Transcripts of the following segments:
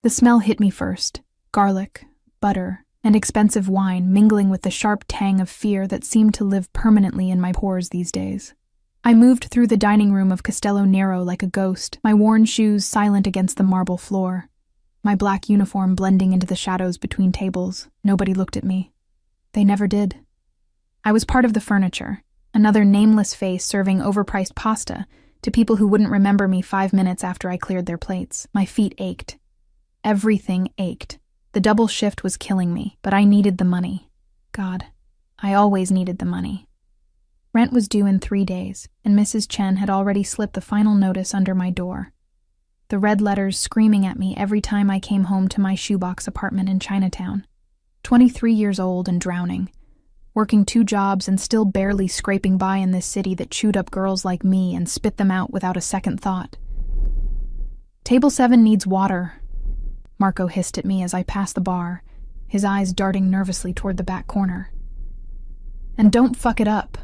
The smell hit me first: garlic, butter, and expensive wine mingling with the sharp tang of fear that seemed to live permanently in my pores these days. I moved through the dining room of Castello Nero like a ghost, my worn shoes silent against the marble floor. My black uniform blending into the shadows between tables. Nobody looked at me. They never did. I was part of the furniture, another nameless face serving overpriced pasta to people who wouldn't remember me 5 minutes after I cleared their plates. My feet ached. Everything ached. The double shift was killing me, but I needed the money. God, I always needed the money. Rent was due in 3 days, and Mrs. Chen had already slipped the final notice under my door. The red letters screaming at me every time I came home to my shoebox apartment in Chinatown. 23 years old and drowning. Working 2 jobs and still barely scraping by in this city that chewed up girls like me and spit them out without a second thought. Table 7 needs water. Marco hissed at me as I passed the bar, his eyes darting nervously toward the back corner. And don't fuck it up.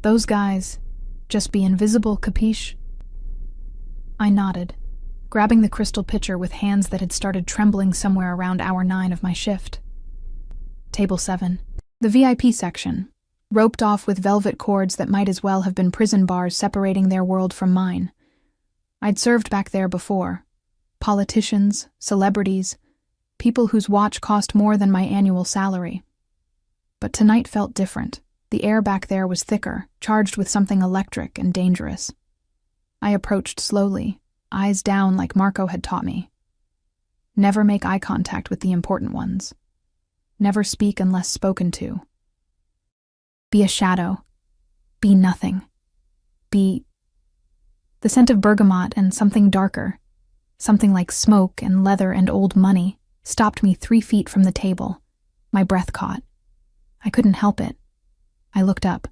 Those guys, just be invisible, capiche? I nodded, grabbing the crystal pitcher with hands that had started trembling somewhere around hour 9 of my shift. Table 7. The VIP section, roped off with velvet cords that might as well have been prison bars separating their world from mine. I'd served back there before. Politicians, celebrities, people whose watch cost more than my annual salary. But tonight felt different. The air back there was thicker, charged with something electric and dangerous. I approached slowly, eyes down like Marco had taught me. Never make eye contact with the important ones. Never speak unless spoken to. Be a shadow. Be nothing. Be... The scent of bergamot and something darker, something like smoke and leather and old money, stopped me 3 feet from the table. My breath caught. I couldn't help it. I looked up.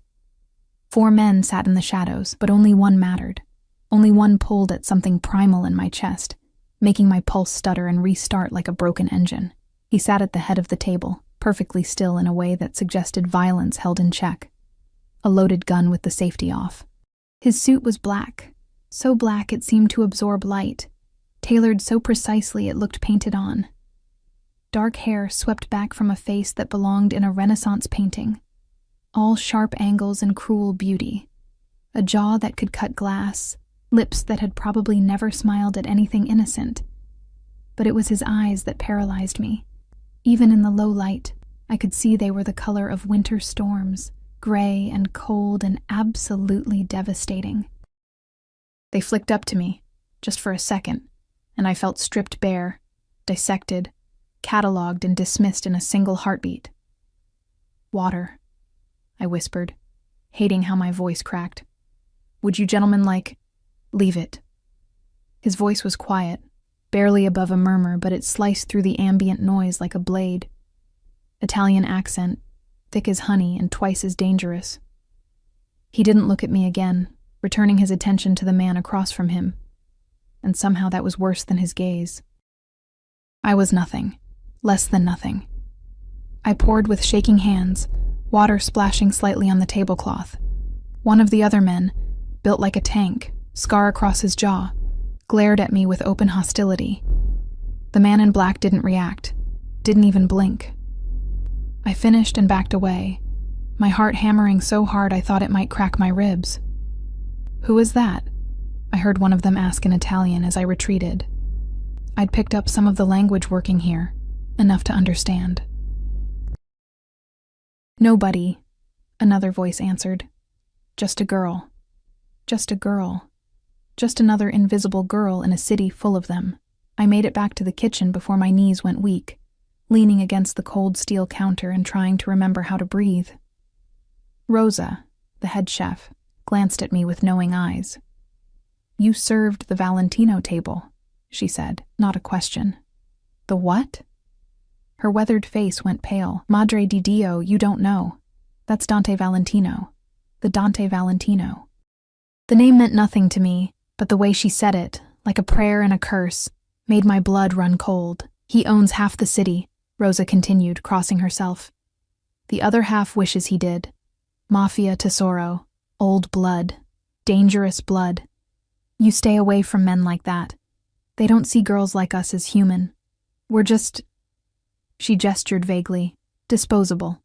4 men sat in the shadows, but only one mattered. Only one pulled at something primal in my chest, making my pulse stutter and restart like a broken engine. He sat at the head of the table, perfectly still in a way that suggested violence held in check. A loaded gun with the safety off. His suit was black, so black it seemed to absorb light, tailored so precisely it looked painted on. Dark hair swept back from a face that belonged in a Renaissance painting. All sharp angles and cruel beauty. A jaw that could cut glass, lips that had probably never smiled at anything innocent. But it was his eyes that paralyzed me. Even in the low light, I could see they were the color of winter storms, gray and cold and absolutely devastating. They flicked up to me, just for a second, and I felt stripped bare, dissected, catalogued and dismissed in a single heartbeat. Water, I whispered, hating how my voice cracked. Would you gentlemen leave it? His voice was quiet, barely above a murmur, but it sliced through the ambient noise like a blade. Italian accent, thick as honey and twice as dangerous. He didn't look at me again, returning his attention to the man across from him, and somehow that was worse than his gaze. I was nothing, less than nothing. I poured with shaking hands, water splashing slightly on the tablecloth. One of the other men, built like a tank, scar across his jaw, glared at me with open hostility. The man in black didn't react, didn't even blink. I finished and backed away, my heart hammering so hard I thought it might crack my ribs. "Who is that?" I heard one of them ask in Italian as I retreated. I'd picked up some of the language working here, enough to understand. "Nobody," another voice answered. "Just a girl. Just a girl. Just another invisible girl in a city full of them." I made it back to the kitchen before my knees went weak, leaning against the cold steel counter and trying to remember how to breathe. Rosa, the head chef, glanced at me with knowing eyes. "You served the Valentino table," she said, not a question. "The what?" Her weathered face went pale. "Madre di Dio, you don't know. That's Dante Valentino. The Dante Valentino." The name meant nothing to me, but the way she said it, like a prayer and a curse, made my blood run cold. "He owns half the city," Rosa continued, crossing herself. "The other half wishes he did. Mafia tesoro, old blood, dangerous blood. You stay away from men like that. They don't see girls like us as human. We're just, she gestured vaguely, disposable.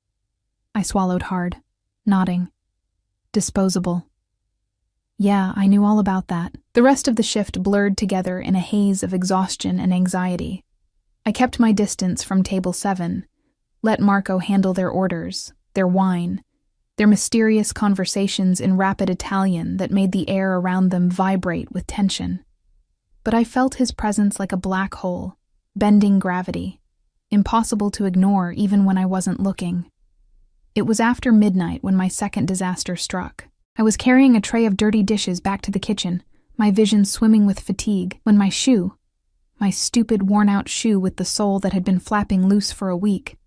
I swallowed hard, nodding. Disposable. Yeah, I knew all about that. The rest of the shift blurred together in a haze of exhaustion and anxiety. I kept my distance from table 7, let Marco handle their orders, their wine, their mysterious conversations in rapid Italian that made the air around them vibrate with tension. But I felt his presence like a black hole, bending gravity, impossible to ignore even when I wasn't looking. It was after midnight when my second disaster struck. I was carrying a tray of dirty dishes back to the kitchen, my vision swimming with fatigue, when my shoe, my stupid worn-out shoe with the sole that had been flapping loose for a week,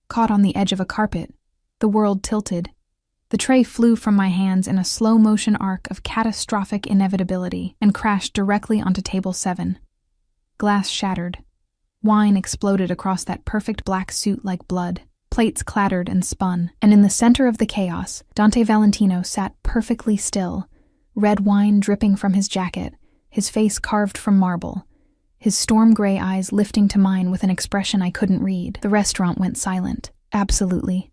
caught on the edge of a carpet. The world tilted. The tray flew from my hands in a slow-motion arc of catastrophic inevitability and crashed directly onto table 7. Glass shattered. Wine exploded across that perfect black suit like blood. Plates clattered and spun, and in the center of the chaos, Dante Valentino sat perfectly still, red wine dripping from his jacket, his face carved from marble, his storm-gray eyes lifting to mine with an expression I couldn't read. The restaurant went silent. Absolutely.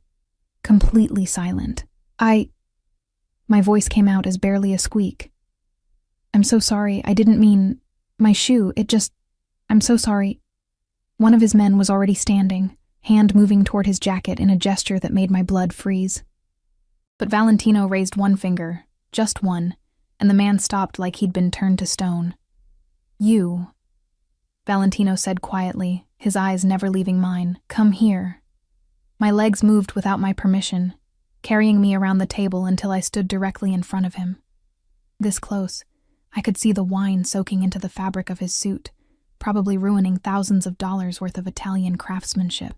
Completely silent. My voice came out as barely a squeak. I'm so sorry, I didn't mean... My shoe, I'm so sorry. One of his men was already standing, hand moving toward his jacket in a gesture that made my blood freeze. But Valentino raised one finger, just one, and the man stopped like he'd been turned to stone. You, Valentino said quietly, his eyes never leaving mine. Come here. My legs moved without my permission, carrying me around the table until I stood directly in front of him. This close, I could see the wine soaking into the fabric of his suit, probably ruining thousands of dollars worth of Italian craftsmanship.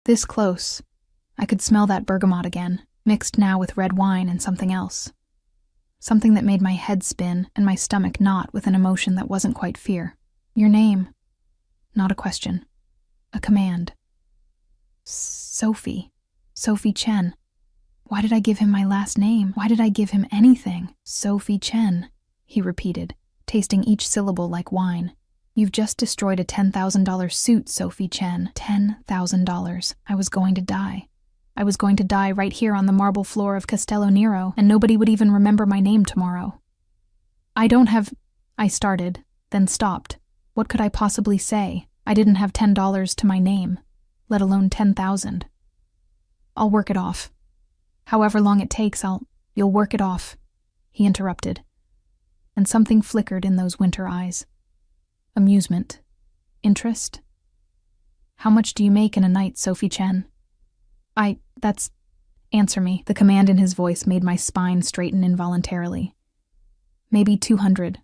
This close, I could smell that bergamot again, mixed now with red wine and something else. Something that made my head spin and my stomach knot with an emotion that wasn't quite fear. Your name. Not a question. A command. Sophie. Sophie Chen. Why did I give him my last name? Why did I give him anything? Sophie Chen, he repeated, tasting each syllable like wine. You've just destroyed a $10,000 suit, Sophie Chen. $10,000. I was going to die. I was going to die right here on the marble floor of Castello Nero, and nobody would even remember my name tomorrow. I started, then stopped. What could I possibly say? I didn't have $10 to my name, let alone 10,000. I'll work it off. However long it takes, you'll work it off, he interrupted. And something flickered in those winter eyes. Amusement. Interest. How much do you make in a night, Sophie Chen? Answer me. The command in his voice made my spine straighten involuntarily. Maybe 200.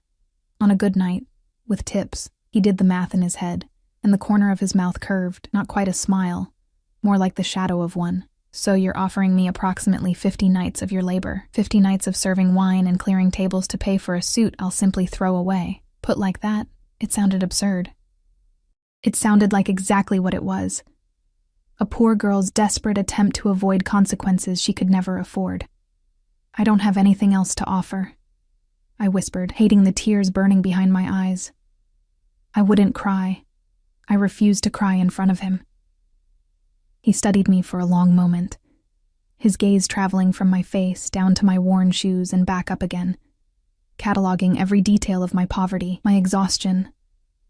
On a good night, with tips. He did the math in his head, and the corner of his mouth curved, not quite a smile, more like the shadow of one. So you're offering me approximately 50 nights of your labor, 50 nights of serving wine and clearing tables to pay for a suit I'll simply throw away. Put like that, it sounded absurd. It sounded like exactly what it was. A poor girl's desperate attempt to avoid consequences she could never afford. I don't have anything else to offer, I whispered, hating the tears burning behind my eyes. I wouldn't cry. I refused to cry in front of him. He studied me for a long moment, his gaze traveling from my face down to my worn shoes and back up again, cataloging every detail of my poverty, my exhaustion,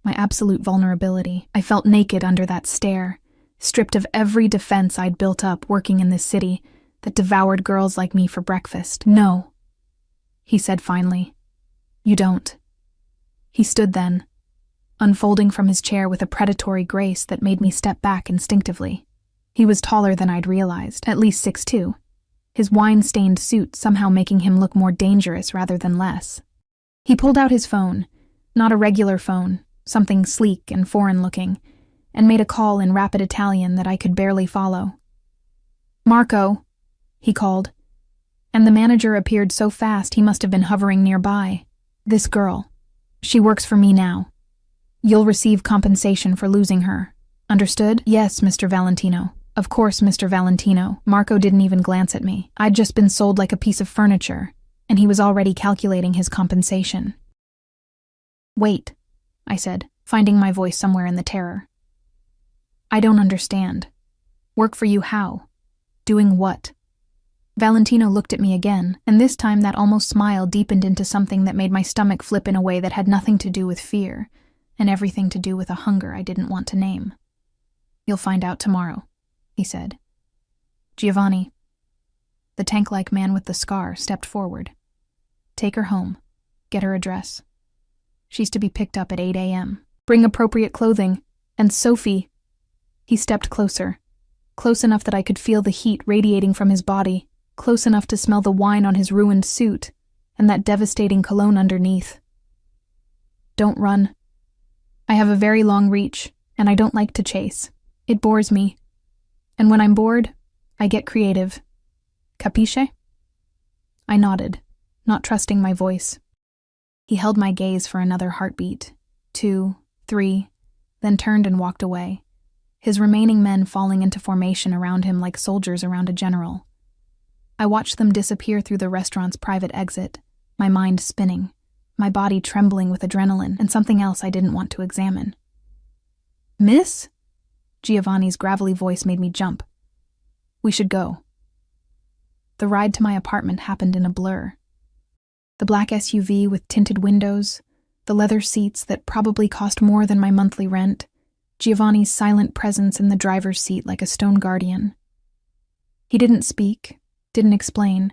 my absolute vulnerability. I felt naked under that stare, stripped of every defense I'd built up working in this city that devoured girls like me for breakfast. No, he said finally. You don't. He stood then, unfolding from his chair with a predatory grace that made me step back instinctively. He was taller than I'd realized, at least 6'2", his wine-stained suit somehow making him look more dangerous rather than less. He pulled out his phone, not a regular phone, something sleek and foreign-looking, and made a call in rapid Italian that I could barely follow. Marco, he called, and the manager appeared so fast he must have been hovering nearby. This girl. She works for me now. You'll receive compensation for losing her. Understood? Yes, Mr. Valentino. Of course, Mr. Valentino. Marco didn't even glance at me. I'd just been sold like a piece of furniture, and he was already calculating his compensation. Wait, I said. finding my voice somewhere in the terror. I don't understand. Work for you how? Doing what? Valentino looked at me again, and this time that almost smile deepened into something that made my stomach flip in a way that had nothing to do with fear, and everything to do with a hunger I didn't want to name. You'll find out tomorrow, he said. Giovanni. The tank-like man with the scar stepped forward. Take her home. Get her address. She's to be picked up at 8 a.m. Bring appropriate clothing. And Sophie. He stepped closer. Close enough that I could feel the heat radiating from his body, close enough to smell the wine on his ruined suit, and that devastating cologne underneath. Don't run. I have a very long reach, and I don't like to chase. It bores me. And when I'm bored, I get creative. Capisce? I nodded, not trusting my voice. He held my gaze for another heartbeat, 2, 3, then turned and walked away, his remaining men falling into formation around him like soldiers around a general. I watched them disappear through the restaurant's private exit, my mind spinning, my body trembling with adrenaline and something else I didn't want to examine. Miss? Giovanni's gravelly voice made me jump. We should go. The ride to my apartment happened in a blur. The black SUV with tinted windows, the leather seats that probably cost more than my monthly rent, Giovanni's silent presence in the driver's seat like a stone guardian. He didn't speak, didn't explain,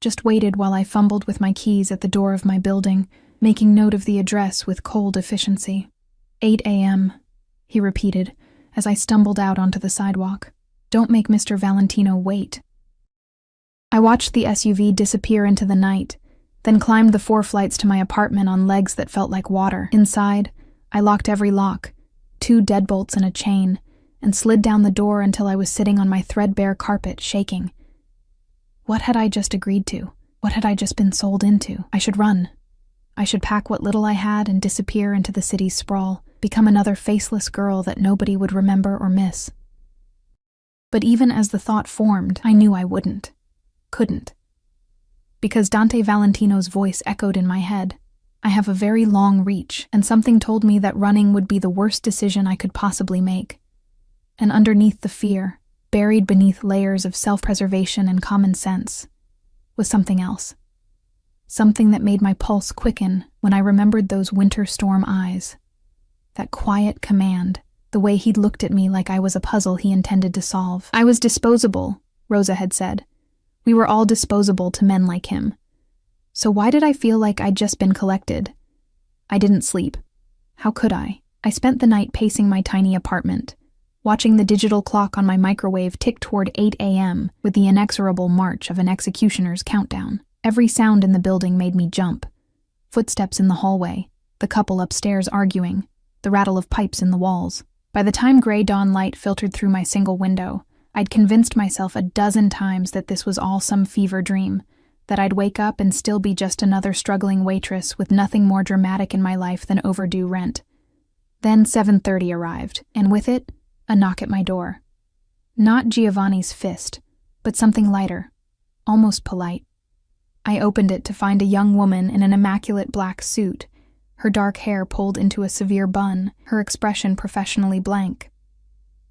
just waited while I fumbled with my keys at the door of my building, making note of the address with cold efficiency. 8 a.m., he repeated as I stumbled out onto the sidewalk. Don't make Mr. Valentino wait. I watched the SUV disappear into the night, then climbed the 4 flights to my apartment on legs that felt like water. Inside, I locked every lock, 2 deadbolts and a chain, and slid down the door until I was sitting on my threadbare carpet, shaking. What had I just agreed to? What had I just been sold into? I should run. I should pack what little I had and disappear into the city's sprawl, become another faceless girl that nobody would remember or miss. But even as the thought formed, I knew I wouldn't. Couldn't. Because Dante Valentino's voice echoed in my head. I have a very long reach, and something told me that running would be the worst decision I could possibly make. And underneath the fear, buried beneath layers of self-preservation and common sense, was something else. Something that made my pulse quicken when I remembered those winter storm eyes. That quiet command, the way he'd looked at me like I was a puzzle he intended to solve. I was disposable, Rosa had said. We were all disposable to men like him. So why did I feel like I'd just been collected? I didn't sleep. How could I? I spent the night pacing my tiny apartment, watching the digital clock on my microwave tick toward 8 a.m. with the inexorable march of an executioner's countdown. Every sound in the building made me jump. Footsteps in the hallway, the couple upstairs arguing, the rattle of pipes in the walls. By the time gray dawn light filtered through my single window, I'd convinced myself a dozen times that this was all some fever dream, that I'd wake up and still be just another struggling waitress with nothing more dramatic in my life than overdue rent. Then 7:30 arrived, and with it, a knock at my door. Not Giovanni's fist, but something lighter, almost polite. I opened it to find a young woman in an immaculate black suit, her dark hair pulled into a severe bun, her expression professionally blank.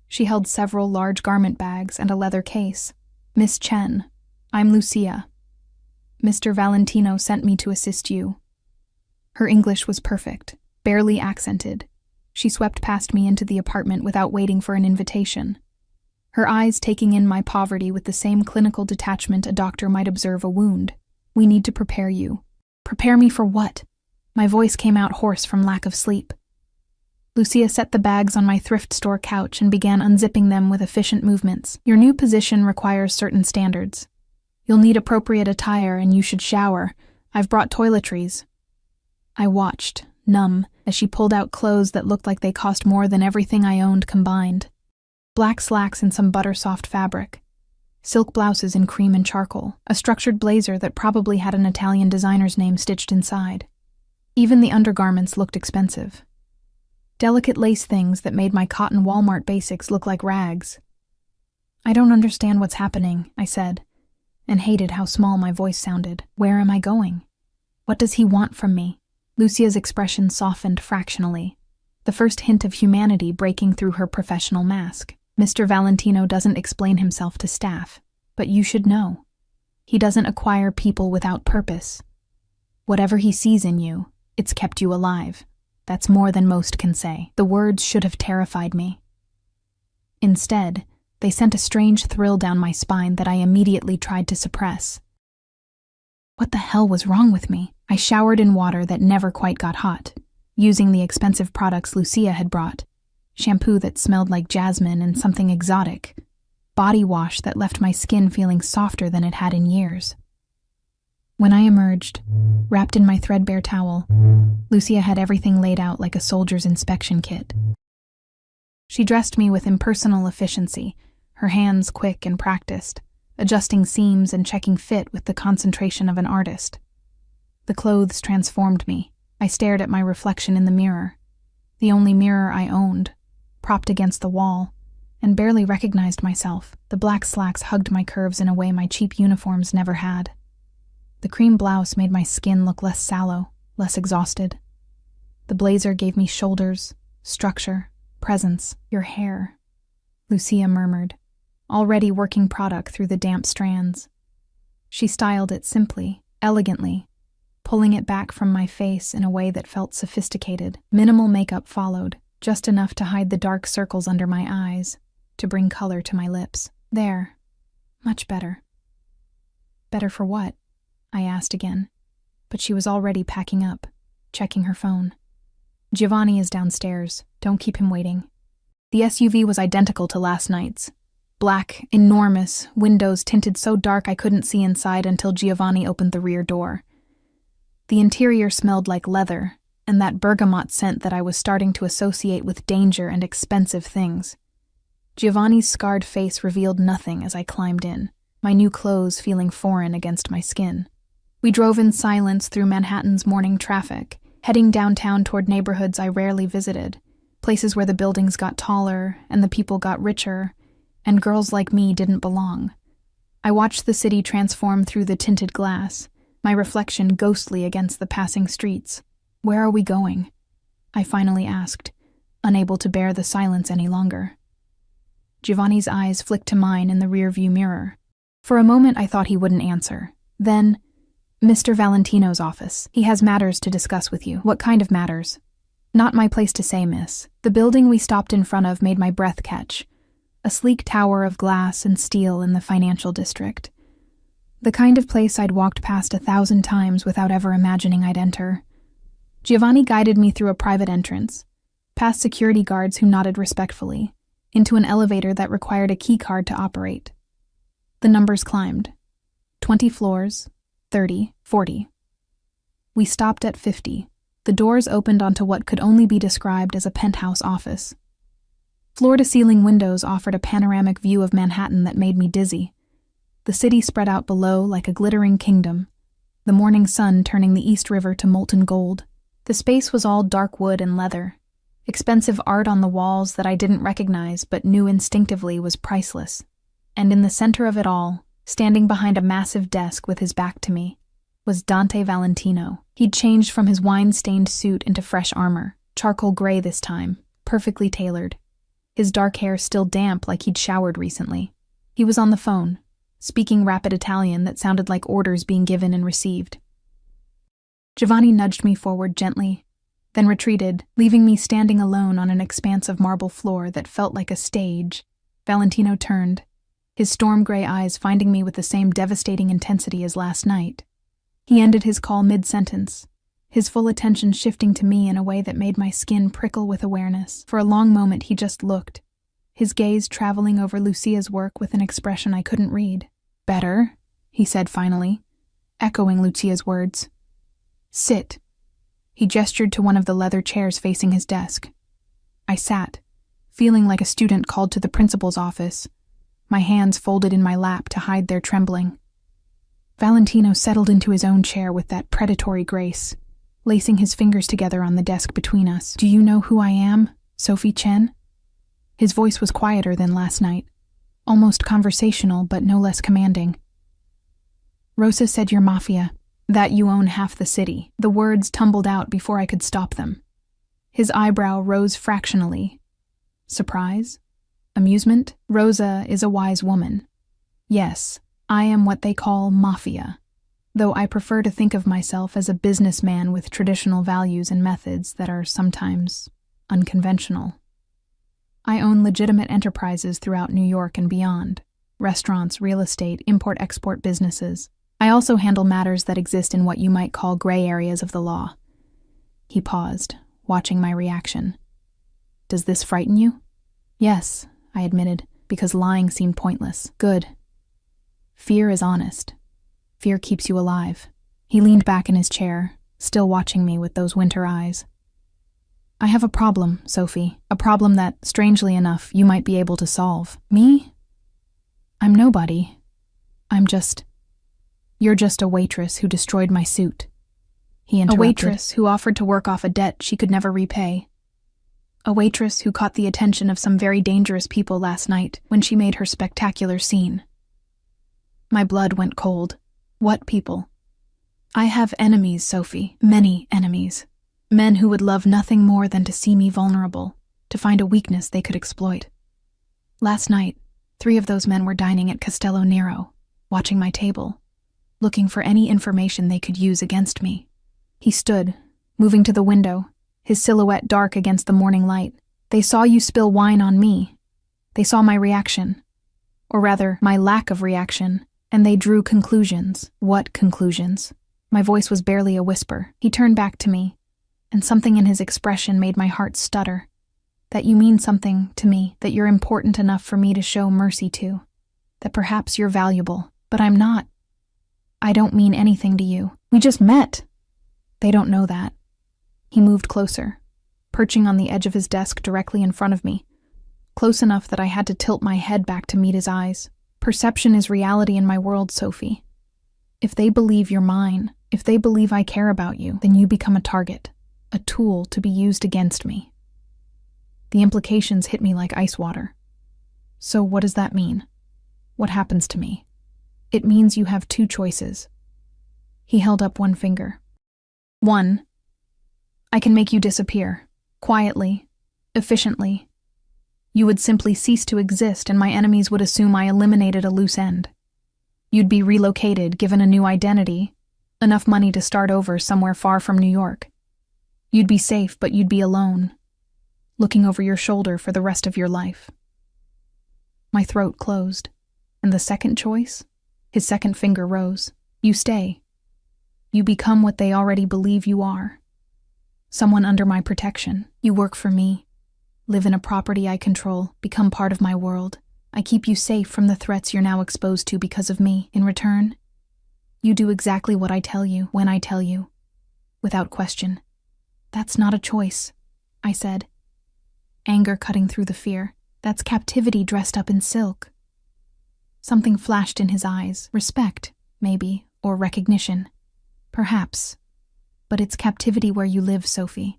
She held several large garment bags and a leather case. Miss Chen, I'm Lucia. Mr. Valentino sent me to assist you. Her English was perfect, barely accented. She swept past me into the apartment without waiting for an invitation. Her eyes taking in my poverty with the same clinical detachment a doctor might observe a wound. We need to prepare you. Prepare me for what? My voice came out hoarse from lack of sleep. Lucia set the bags on my thrift store couch and began unzipping them with efficient movements. Your new position requires certain standards. You'll need appropriate attire and you should shower. I've brought toiletries. I watched, numb, as she pulled out clothes that looked like they cost more than everything I owned combined. Black slacks and some butter-soft fabric. Silk blouses in cream and charcoal. A structured blazer that probably had an Italian designer's name stitched inside. Even the undergarments looked expensive. Delicate lace things that made my cotton Walmart basics look like rags. I don't understand what's happening, I said, and hated how small my voice sounded. Where am I going? What does he want from me? Lucia's expression softened fractionally. the first hint of humanity breaking through her professional mask. Mr. Valentino doesn't explain himself to staff, but you should know. He doesn't acquire people without purpose. Whatever he sees in you, it's kept you alive. That's more than most can say. The words should have terrified me. Instead, they sent a strange thrill down my spine that I immediately tried to suppress. What the hell was wrong with me? I showered in water that never quite got hot, using the expensive products Lucia had brought. Shampoo that smelled like jasmine and something exotic. Body wash that left my skin feeling softer than it had in years. When I emerged, wrapped in my threadbare towel, Lucia had everything laid out like a soldier's inspection kit. She dressed me with impersonal efficiency, her hands quick and practiced, adjusting seams and checking fit with the concentration of an artist. The clothes transformed me. I stared at my reflection in the mirror, the only mirror I owned, propped against the wall, and barely recognized myself. The black slacks hugged my curves in a way my cheap uniforms never had. The cream blouse made my skin look less sallow, less exhausted. The blazer gave me shoulders, structure, presence. Your hair, Lucia murmured, already working product through the damp strands. She styled it simply, elegantly, pulling it back from my face in a way that felt sophisticated. Minimal makeup followed, just enough to hide the dark circles under my eyes, to bring color to my lips. There. Much better. Better for what? I asked again, but she was already packing up, checking her phone. Giovanni is downstairs. Don't keep him waiting. The SUV was identical to last night's. Black, enormous, windows tinted so dark I couldn't see inside until Giovanni opened the rear door. The interior smelled like leather, and that bergamot scent that I was starting to associate with danger and expensive things. Giovanni's scarred face revealed nothing as I climbed in, my new clothes feeling foreign against my skin. We drove in silence through Manhattan's morning traffic, heading downtown toward neighborhoods I rarely visited, places where the buildings got taller and the people got richer, and girls like me didn't belong. I watched the city transform through the tinted glass, my reflection ghostly against the passing streets. Where are we going? I finally asked, unable to bear the silence any longer. Giovanni's eyes flicked to mine in the rearview mirror. For a moment I thought he wouldn't answer. Then, Mr. Valentino's office. He has matters to discuss with you. What kind of matters? Not my place to say, miss. The building we stopped in front of made my breath catch. A sleek tower of glass and steel in the financial district. The kind of place I'd walked past 1,000 times without ever imagining I'd enter. Giovanni guided me through a private entrance, past security guards who nodded respectfully, into an elevator that required a key card to operate. The numbers climbed. 20 floors, 30, 40. We stopped at 50. The doors opened onto what could only be described as a penthouse office. Floor-to-ceiling windows offered a panoramic view of Manhattan that made me dizzy. The city spread out below like a glittering kingdom, the morning sun turning the East River to molten gold. The space was all dark wood and leather, expensive art on the walls that I didn't recognize but knew instinctively was priceless. And in the center of it all, standing behind a massive desk with his back to me, was Dante Valentino. He'd changed from his wine-stained suit into fresh armor, charcoal gray this time, perfectly tailored. His dark hair still damp like he'd showered recently. He was on the phone, speaking rapid Italian that sounded like orders being given and received. Giovanni nudged me forward gently, then retreated, leaving me standing alone on an expanse of marble floor that felt like a stage. Valentino turned, his storm-gray eyes finding me with the same devastating intensity as last night. He ended his call mid-sentence, his full attention shifting to me in a way that made my skin prickle with awareness. For a long moment he just looked, his gaze traveling over Lucia's work with an expression I couldn't read. "Better," he said finally, echoing Lucia's words. "Sit." He gestured to one of the leather chairs facing his desk. I sat, feeling like a student called to the principal's office, my hands folded in my lap to hide their trembling. Valentino settled into his own chair with that predatory grace, lacing his fingers together on the desk between us. "Do you know who I am, Sophie Chen?" His voice was quieter than last night, almost conversational but no less commanding. "Rosa said you're mafia, that you own half the city." The words tumbled out before I could stop them. His eyebrow rose fractionally. Surprise? Amusement? Rosa is a wise woman. Yes, I am what they call mafia, though I prefer to think of myself as a businessman with traditional values and methods that are sometimes unconventional. I own legitimate enterprises throughout New York and beyond: restaurants, real estate, import-export businesses. I also handle matters that exist in what you might call gray areas of the law. He paused, watching my reaction. Does this frighten you? Yes, I admitted, because lying seemed pointless. Good. Fear is honest. Fear keeps you alive. He leaned back in his chair, still watching me with those winter eyes. I have a problem, Sophie. A problem that, strangely enough, you might be able to solve. Me? I'm nobody. You're just a waitress who destroyed my suit. He interrupted. A waitress who offered to work off a debt she could never repay. A waitress who caught the attention of some very dangerous people last night when she made her spectacular scene. My blood went cold. What people? I have enemies, Sophie. Many enemies. Men who would love nothing more than to see me vulnerable, to find a weakness they could exploit. Last night, 3 of those men were dining at Castello Nero, watching my table, looking for any information they could use against me. He stood, moving to the window, his silhouette dark against the morning light. They saw you spill wine on me. They saw my reaction, or rather, my lack of reaction, and they drew conclusions. What conclusions? My voice was barely a whisper. He turned back to me, and something in his expression made my heart stutter. That you mean something to me, that you're important enough for me to show mercy to, that perhaps you're valuable, but I'm not. I don't mean anything to you. We just met. They don't know that. He moved closer, perching on the edge of his desk directly in front of me, close enough that I had to tilt my head back to meet his eyes. Perception is reality in my world, Sophie. If they believe you're mine, if they believe I care about you, then you become a target, a tool to be used against me. The implications hit me like ice water. So what does that mean? What happens to me? It means you have 2 choices. He held up one finger. 1. I can make you disappear, quietly, efficiently. You would simply cease to exist and my enemies would assume I eliminated a loose end. You'd be relocated, given a new identity, enough money to start over somewhere far from New York. You'd be safe, but you'd be alone, looking over your shoulder for the rest of your life. My throat closed, and the second choice? His second finger rose. You stay. You become what they already believe you are. Someone under my protection. You work for me. Live in a property I control. Become part of my world. I keep you safe from the threats you're now exposed to because of me. In return, you do exactly what I tell you, when I tell you. Without question. That's not a choice, I said. Anger cutting through the fear. That's captivity dressed up in silk. Something flashed in his eyes. Respect, maybe, or recognition. Perhaps. But it's captivity where you live, Sophie.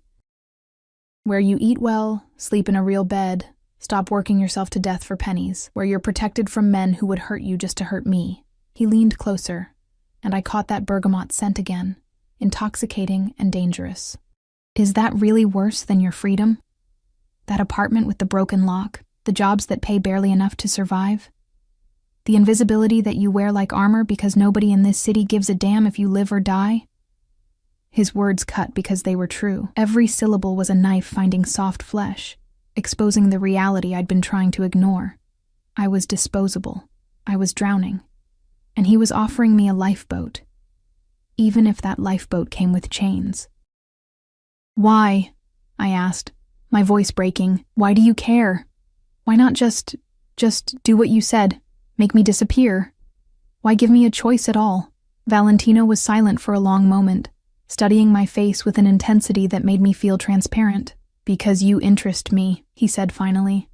Where you eat well, sleep in a real bed, stop working yourself to death for pennies, where you're protected from men who would hurt you just to hurt me. He leaned closer, and I caught that bergamot scent again, intoxicating and dangerous. Is that really worse than your freedom? That apartment with the broken lock, the jobs that pay barely enough to survive? The invisibility that you wear like armor because nobody in this city gives a damn if you live or die? His words cut because they were true. Every syllable was a knife finding soft flesh, exposing the reality I'd been trying to ignore. I was disposable. I was drowning. And he was offering me a lifeboat, even if that lifeboat came with chains. Why? I asked, my voice breaking. Why do you care? Why not just do what you said, make me disappear? Why give me a choice at all? Valentino was silent for a long moment, studying my face with an intensity that made me feel transparent. Because you interest me, he said finally.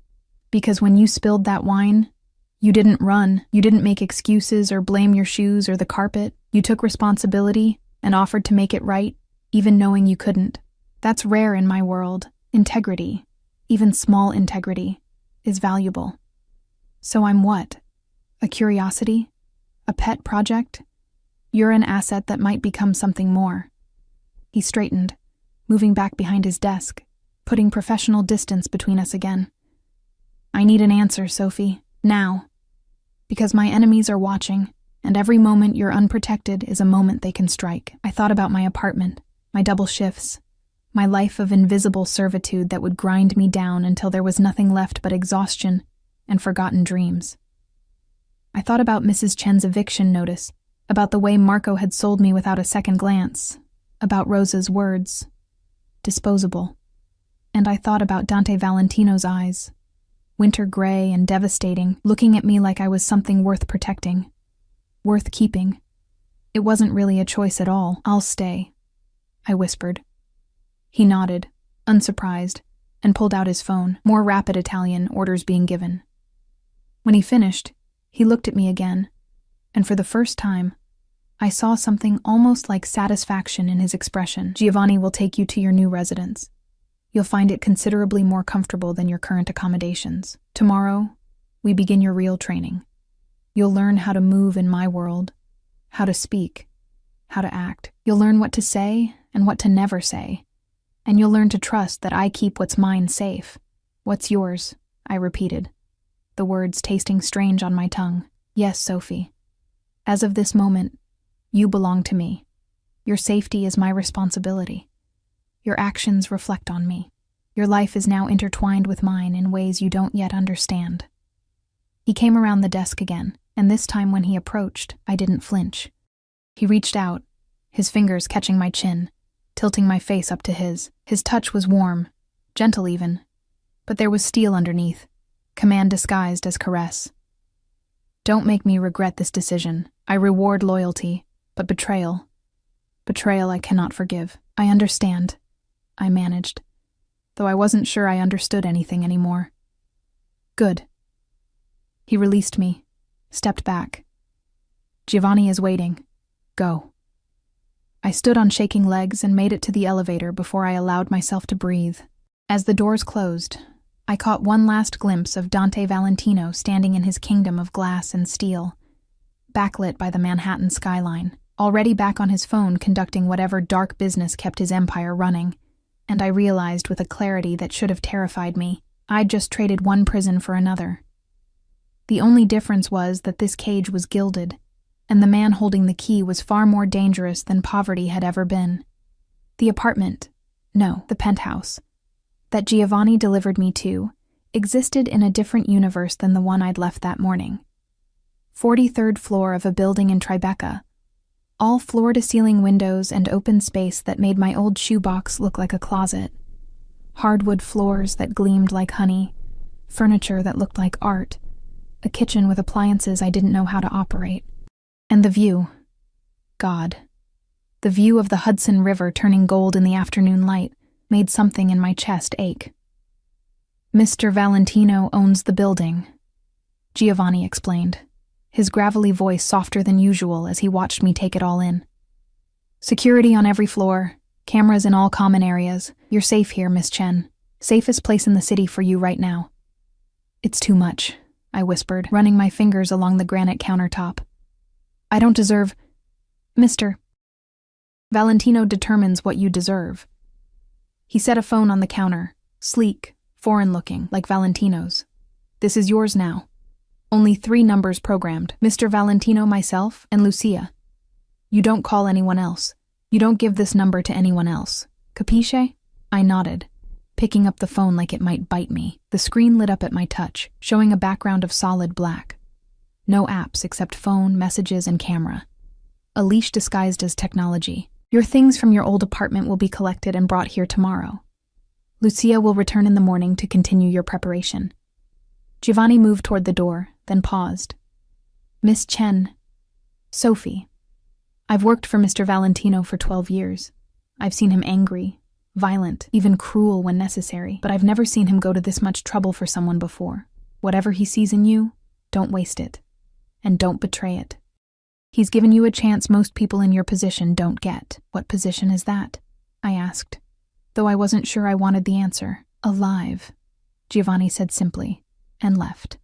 Because when you spilled that wine, you didn't run, you didn't make excuses or blame your shoes or the carpet. You took responsibility and offered to make it right, even knowing you couldn't. That's rare in my world. Integrity, even small integrity, is valuable. So I'm what? A curiosity? A pet project? You're an asset that might become something more. He straightened, moving back behind his desk, putting professional distance between us again. I need an answer, Sophie, now. Because my enemies are watching, and every moment you're unprotected is a moment they can strike. I thought about my apartment, my double shifts, my life of invisible servitude that would grind me down until there was nothing left but exhaustion and forgotten dreams. I thought about Mrs. Chen's eviction notice, about the way Marco had sold me without a second glance, about Rosa's words, disposable. And I thought about Dante Valentino's eyes, winter gray and devastating, looking at me like I was something worth protecting, worth keeping. It wasn't really a choice at all. I'll stay, I whispered. He nodded, unsurprised, and pulled out his phone, more rapid Italian orders being given. When he finished, he looked at me again, and for the first time, I saw something almost like satisfaction in his expression. Giovanni will take you to your new residence. You'll find it considerably more comfortable than your current accommodations. Tomorrow, we begin your real training. You'll learn how to move in my world, how to speak, how to act. You'll learn what to say and what to never say. And you'll learn to trust that I keep what's mine safe. What's yours? I repeated, the words tasting strange on my tongue. Yes, Sophie. As of this moment, you belong to me. Your safety is my responsibility. Your actions reflect on me. Your life is now intertwined with mine in ways you don't yet understand. He came around the desk again, and this time when he approached, I didn't flinch. He reached out, his fingers catching my chin, tilting my face up to his. His touch was warm, gentle even, but there was steel underneath, command disguised as caress. Don't make me regret this decision. I reward loyalty, but betrayal I cannot forgive. I understand, I managed, though I wasn't sure I understood anything anymore. Good. He released me, stepped back. Giovanni is waiting. Go. I stood on shaking legs and made it to the elevator before I allowed myself to breathe. As the doors closed, I caught one last glimpse of Dante Valentino standing in his kingdom of glass and steel, backlit by the Manhattan skyline, already back on his phone conducting whatever dark business kept his empire running, and I realized with a clarity that should have terrified me, I'd just traded one prison for another. The only difference was that this cage was gilded, and the man holding the key was far more dangerous than poverty had ever been. The apartment, no, the penthouse, that Giovanni delivered me to, existed in a different universe than the one I'd left that morning. 43rd floor of a building in Tribeca, all floor-to-ceiling windows and open space that made my old shoebox look like a closet. Hardwood floors that gleamed like honey, furniture that looked like art, a kitchen with appliances I didn't know how to operate. And the view. God. The view of the Hudson River turning gold in the afternoon light made something in my chest ache. Mr. Valentino owns the building, Giovanni explained, his gravelly voice softer than usual as he watched me take it all in. Security on every floor, cameras in all common areas. You're safe here, Miss Chen. Safest place in the city for you right now. It's too much, I whispered, running my fingers along the granite countertop. I don't deserve... Mr. Valentino determines what you deserve. He set a phone on the counter, sleek, foreign-looking, like Valentino's. This is yours now. Only 3 numbers programmed, Mr. Valentino, myself, and Lucia. You don't call anyone else. You don't give this number to anyone else. Capisce? I nodded, picking up the phone like it might bite me. The screen lit up at my touch, showing a background of solid black. No apps except phone, messages, and camera. A leash disguised as technology. Your things from your old apartment will be collected and brought here tomorrow. Lucia will return in the morning to continue your preparation. Giovanni moved toward the door, then paused. Miss Chen. Sophie. I've worked for Mr. Valentino for 12 years. I've seen him angry, violent, even cruel when necessary, but I've never seen him go to this much trouble for someone before. Whatever he sees in you, don't waste it. And don't betray it. He's given you a chance most people in your position don't get. What position is that? I asked, though I wasn't sure I wanted the answer. Alive, Giovanni said simply, and left.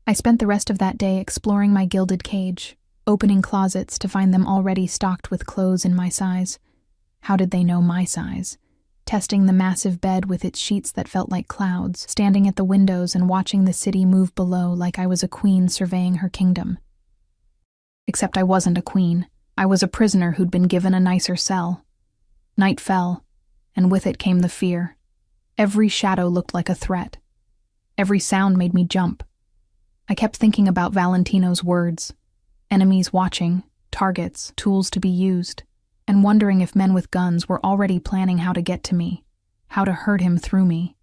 I spent the rest of that day exploring my gilded cage, opening closets to find them already stocked with clothes in my size. How did they know my size? testing the massive bed with its sheets that felt like clouds, standing at the windows and watching the city move below like I was a queen surveying her kingdom. Except I wasn't a queen. I was a prisoner who'd been given a nicer cell. Night fell, and with it came the fear. Every shadow looked like a threat. Every sound made me jump. I kept thinking about Valentino's words. Enemies watching, targets, tools to be used, and wondering if men with guns were already planning how to get to me, how to hurt him through me.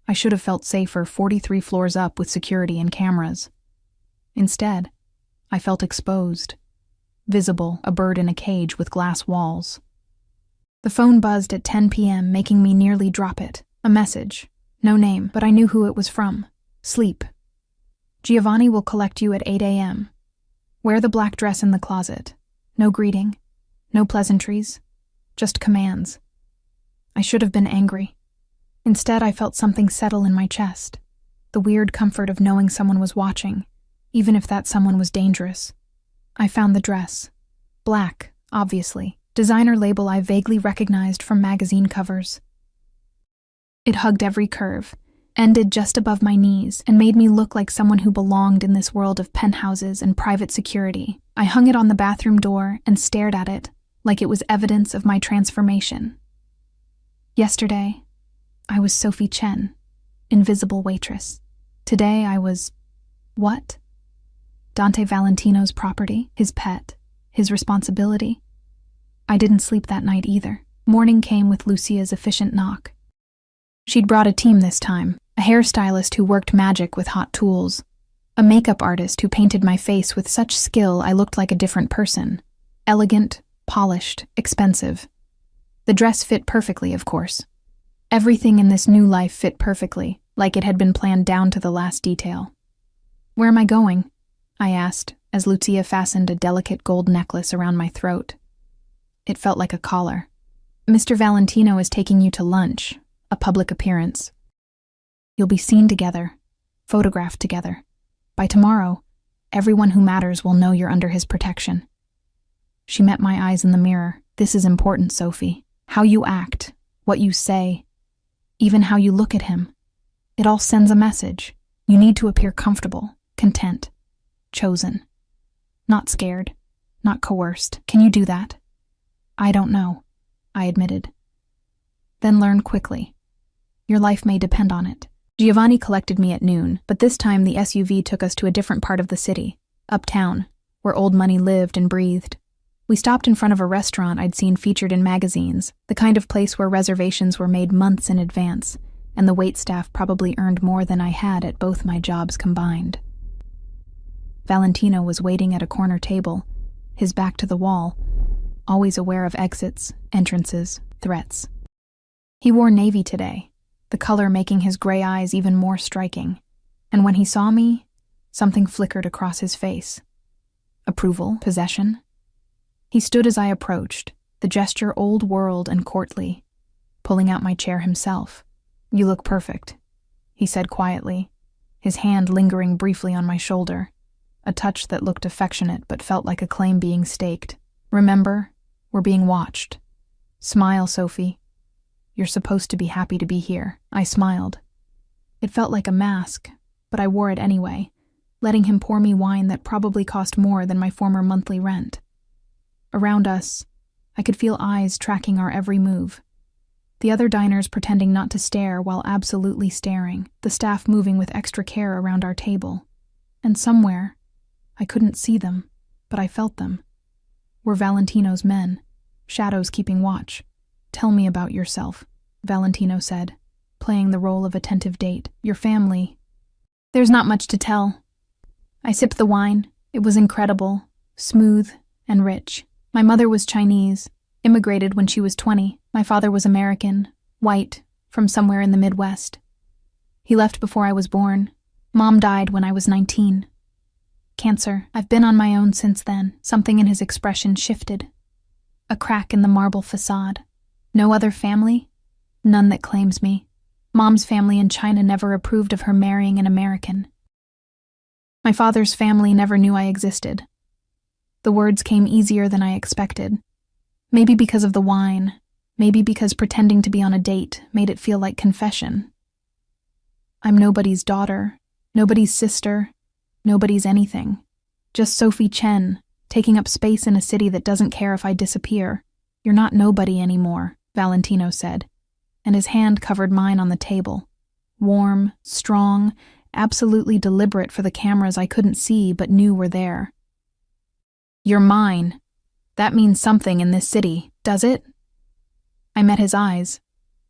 I should have felt safer 43 floors up with security and cameras. Instead, I felt exposed, visible, a bird in a cage with glass walls. The phone buzzed at 10 p.m., making me nearly drop it. A message. No name, but I knew who it was from. Sleep. Giovanni will collect you at 8 a.m. Wear the black dress in the closet. No greeting. No pleasantries. Just commands. I should have been angry. Instead, I felt something settle in my chest. The weird comfort of knowing someone was watching, even if that someone was dangerous. I found the dress. Black, obviously. Designer label I vaguely recognized from magazine covers. It hugged every curve, ended just above my knees, and made me look like someone who belonged in this world of penthouses and private security. I hung it on the bathroom door and stared at it like it was evidence of my transformation. Yesterday, I was Sophie Chen, invisible waitress. Today I was... what? Dante Valentino's property, his pet, his responsibility. I didn't sleep that night either. Morning came with Lucia's efficient knock. She'd brought a team this time, a hairstylist who worked magic with hot tools, a makeup artist who painted my face with such skill I looked like a different person. Elegant, polished, expensive. The dress fit perfectly, of course. Everything in this new life fit perfectly, like it had been planned down to the last detail. "Where am I going?" I asked, as Lucia fastened a delicate gold necklace around my throat. It felt like a collar. "Mr. Valentino is taking you to lunch, a public appearance. You'll be seen together, photographed together. By tomorrow, everyone who matters will know you're under his protection." She met my eyes in the mirror. "This is important, Sophie. How you act, what you say, even how you look at him. It all sends a message. You need to appear comfortable, content, chosen. Not scared, not coerced. Can you do that?" "I don't know," I admitted. "Then learn quickly. Your life may depend on it." Giovanni collected me at noon, but this time the SUV took us to a different part of the city, uptown, where old money lived and breathed. We stopped in front of a restaurant I'd seen featured in magazines, the kind of place where reservations were made months in advance, and the waitstaff probably earned more than I had at both my jobs combined. Valentino was waiting at a corner table, his back to the wall, always aware of exits, entrances, threats. He wore navy today, the color making his gray eyes even more striking, and when he saw me, something flickered across his face. Approval? Possession? He stood as I approached, the gesture old world and courtly, pulling out my chair himself. "You look perfect," he said quietly, his hand lingering briefly on my shoulder, a touch that looked affectionate but felt like a claim being staked. "Remember, we're being watched. Smile, Sophie. You're supposed to be happy to be here." I smiled. It felt like a mask, but I wore it anyway, letting him pour me wine that probably cost more than my former monthly rent. Around us, I could feel eyes tracking our every move. The other diners pretending not to stare while absolutely staring, the staff moving with extra care around our table. And somewhere, I couldn't see them, but I felt them, were Valentino's men, shadows keeping watch. "Tell me about yourself," Valentino said, playing the role of attentive date. "Your family." "There's not much to tell." I sipped the wine. It was incredible, smooth, and rich. My mother was Chinese, immigrated when she was 20. My father was American, white, from somewhere in the Midwest. He left before I was born. Mom died when I was 19. Cancer. I've been on my own since then. Something in his expression shifted. A crack in the marble facade. No other family? None that claims me. Mom's family in China never approved of her marrying an American. My father's family never knew I existed. The words came easier than I expected. Maybe because of the wine, Maybe because pretending to be on a date made it feel like confession. I'm nobody's daughter, nobody's sister, nobody's anything. Just Sophie Chen, taking up space in a city that doesn't care if I disappear. You're not nobody anymore, Valentino said, and his hand covered mine on the table. Warm, strong, absolutely deliberate for the cameras I couldn't see but knew were there. You're mine. That means something in this city, does it? I met his eyes,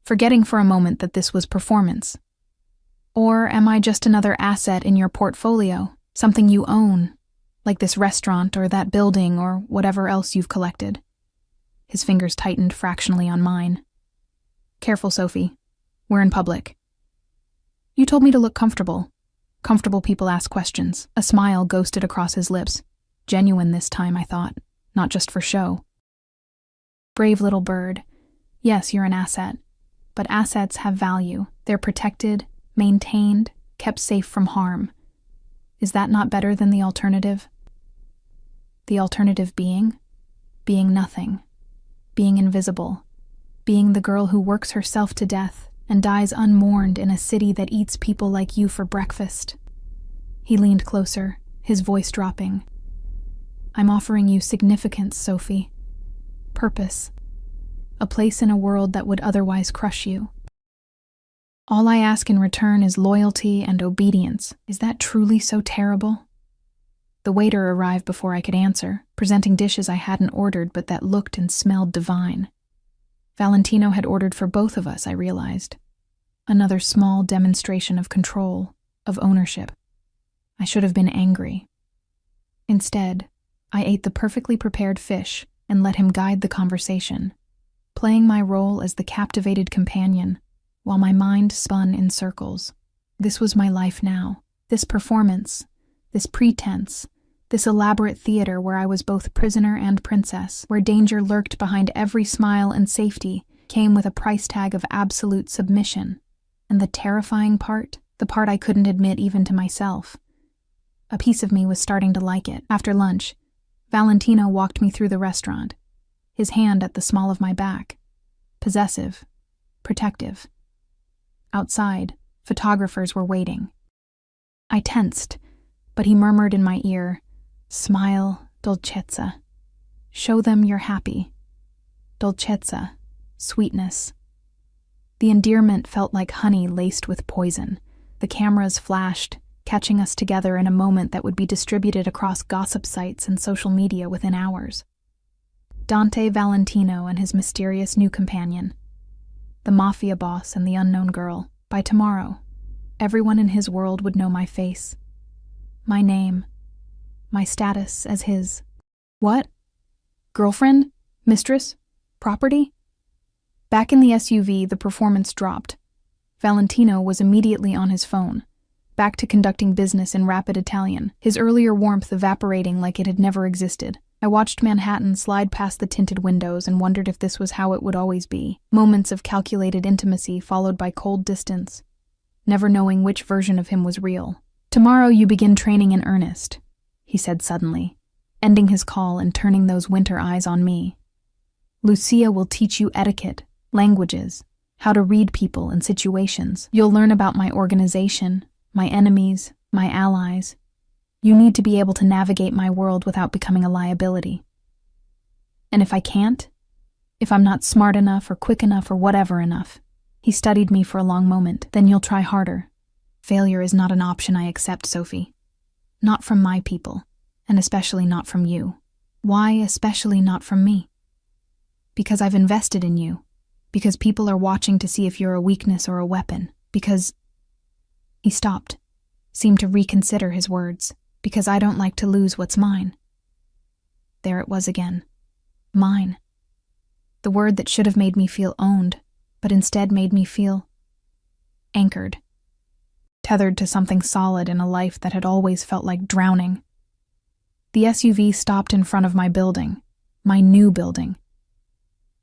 forgetting for a moment that this was performance. Or am I just another asset in your portfolio, something you own, like this restaurant or that building or whatever else you've collected? His fingers tightened fractionally on mine. Careful, Sophie. We're in public. You told me to look comfortable. Comfortable people ask questions. A smile ghosted across his lips. Genuine this time, I thought, not just for show. Brave little bird. Yes, you're an asset. But assets have value. They're protected, maintained, kept safe from harm. Is that not better than the alternative? The alternative being? Being nothing. Being invisible. Being the girl who works herself to death and dies unmourned in a city that eats people like you for breakfast. He leaned closer, his voice dropping. I'm offering you significance, Sophie. Purpose. A place in a world that would otherwise crush you. All I ask in return is loyalty and obedience. Is that truly so terrible? The waiter arrived before I could answer, presenting dishes I hadn't ordered but that looked and smelled divine. Valentino had ordered for both of us, I realized. Another small demonstration of control, of ownership. I should have been angry. Instead, I ate the perfectly prepared fish and let him guide the conversation, playing my role as the captivated companion, while my mind spun in circles. This was my life now, this performance, this pretense, this elaborate theater where I was both prisoner and princess, where danger lurked behind every smile and safety came with a price tag of absolute submission. And the terrifying part, the part I couldn't admit even to myself. A piece of me was starting to like it. After lunch, Valentino walked me through the restaurant, his hand at the small of my back. Possessive, protective. Outside, photographers were waiting. I tensed, but he murmured in my ear, Smile, dolcezza. Show them you're happy. Dolcezza, sweetness. The endearment felt like honey laced with poison. The cameras flashed, catching us together in a moment that would be distributed across gossip sites and social media within hours. Dante Valentino and his mysterious new companion. The mafia boss and the unknown girl. By tomorrow, everyone in his world would know my face. My name. My status as his. What? Girlfriend? Mistress? Property? Back in the SUV, the performance dropped. Valentino was immediately on his phone, back to conducting business in rapid Italian, his earlier warmth evaporating like it had never existed. I watched Manhattan slide past the tinted windows and wondered if this was how it would always be. Moments of calculated intimacy followed by cold distance, never knowing which version of him was real. Tomorrow you begin training in earnest, he said suddenly, ending his call and turning those winter eyes on me. Lucia will teach you etiquette, languages, how to read people and situations. You'll learn about my organization, my enemies, my allies. You need to be able to navigate my world without becoming a liability. And if I can't, if I'm not smart enough or quick enough or whatever enough, he studied me for a long moment, then you'll try harder. Failure is not an option I accept, Sophie. Not from my people, and especially not from you. Why especially not from me? Because I've invested in you. Because people are watching to see if you're a weakness or a weapon. Because... He stopped, seemed to reconsider his words. Because I don't like to lose what's mine. There it was again. Mine. The word that should have made me feel owned, but instead made me feel anchored. Tethered to something solid in a life that had always felt like drowning. The SUV stopped in front of my building, my new building.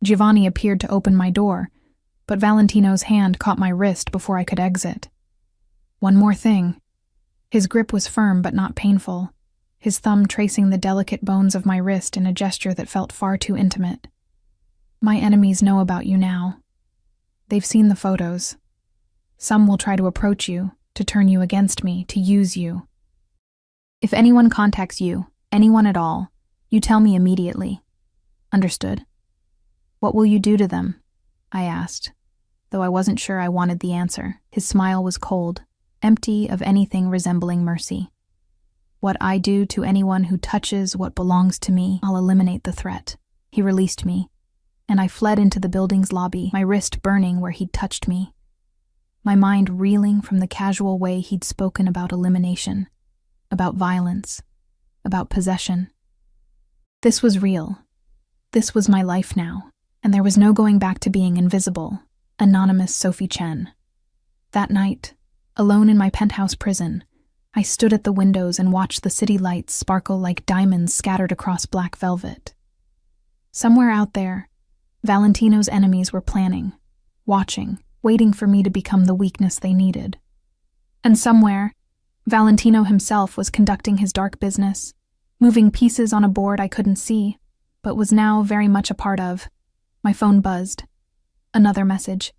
Giovanni appeared to open my door, but Valentino's hand caught my wrist before I could exit. One more thing. His grip was firm but not painful, his thumb tracing the delicate bones of my wrist in a gesture that felt far too intimate. My enemies know about you now. They've seen the photos. Some will try to approach you, to turn you against me, to use you. If anyone contacts you, anyone at all, you tell me immediately. Understood? What will you do to them? I asked, though I wasn't sure I wanted the answer. His smile was cold, empty of anything resembling mercy. What I do to anyone who touches what belongs to me, I'll eliminate the threat. He released me, and I fled into the building's lobby, my wrist burning where he'd touched me. My mind reeling from the casual way he'd spoken about elimination, about violence, about possession. This was real. This was my life now, and there was no going back to being invisible, anonymous Sophie Chen. That night, alone in my penthouse prison, I stood at the windows and watched the city lights sparkle like diamonds scattered across black velvet. Somewhere out there, Valentino's enemies were planning, watching, waiting for me to become the weakness they needed. And somewhere, Valentino himself was conducting his dark business, moving pieces on a board I couldn't see, but was now very much a part of. My phone buzzed. Another message.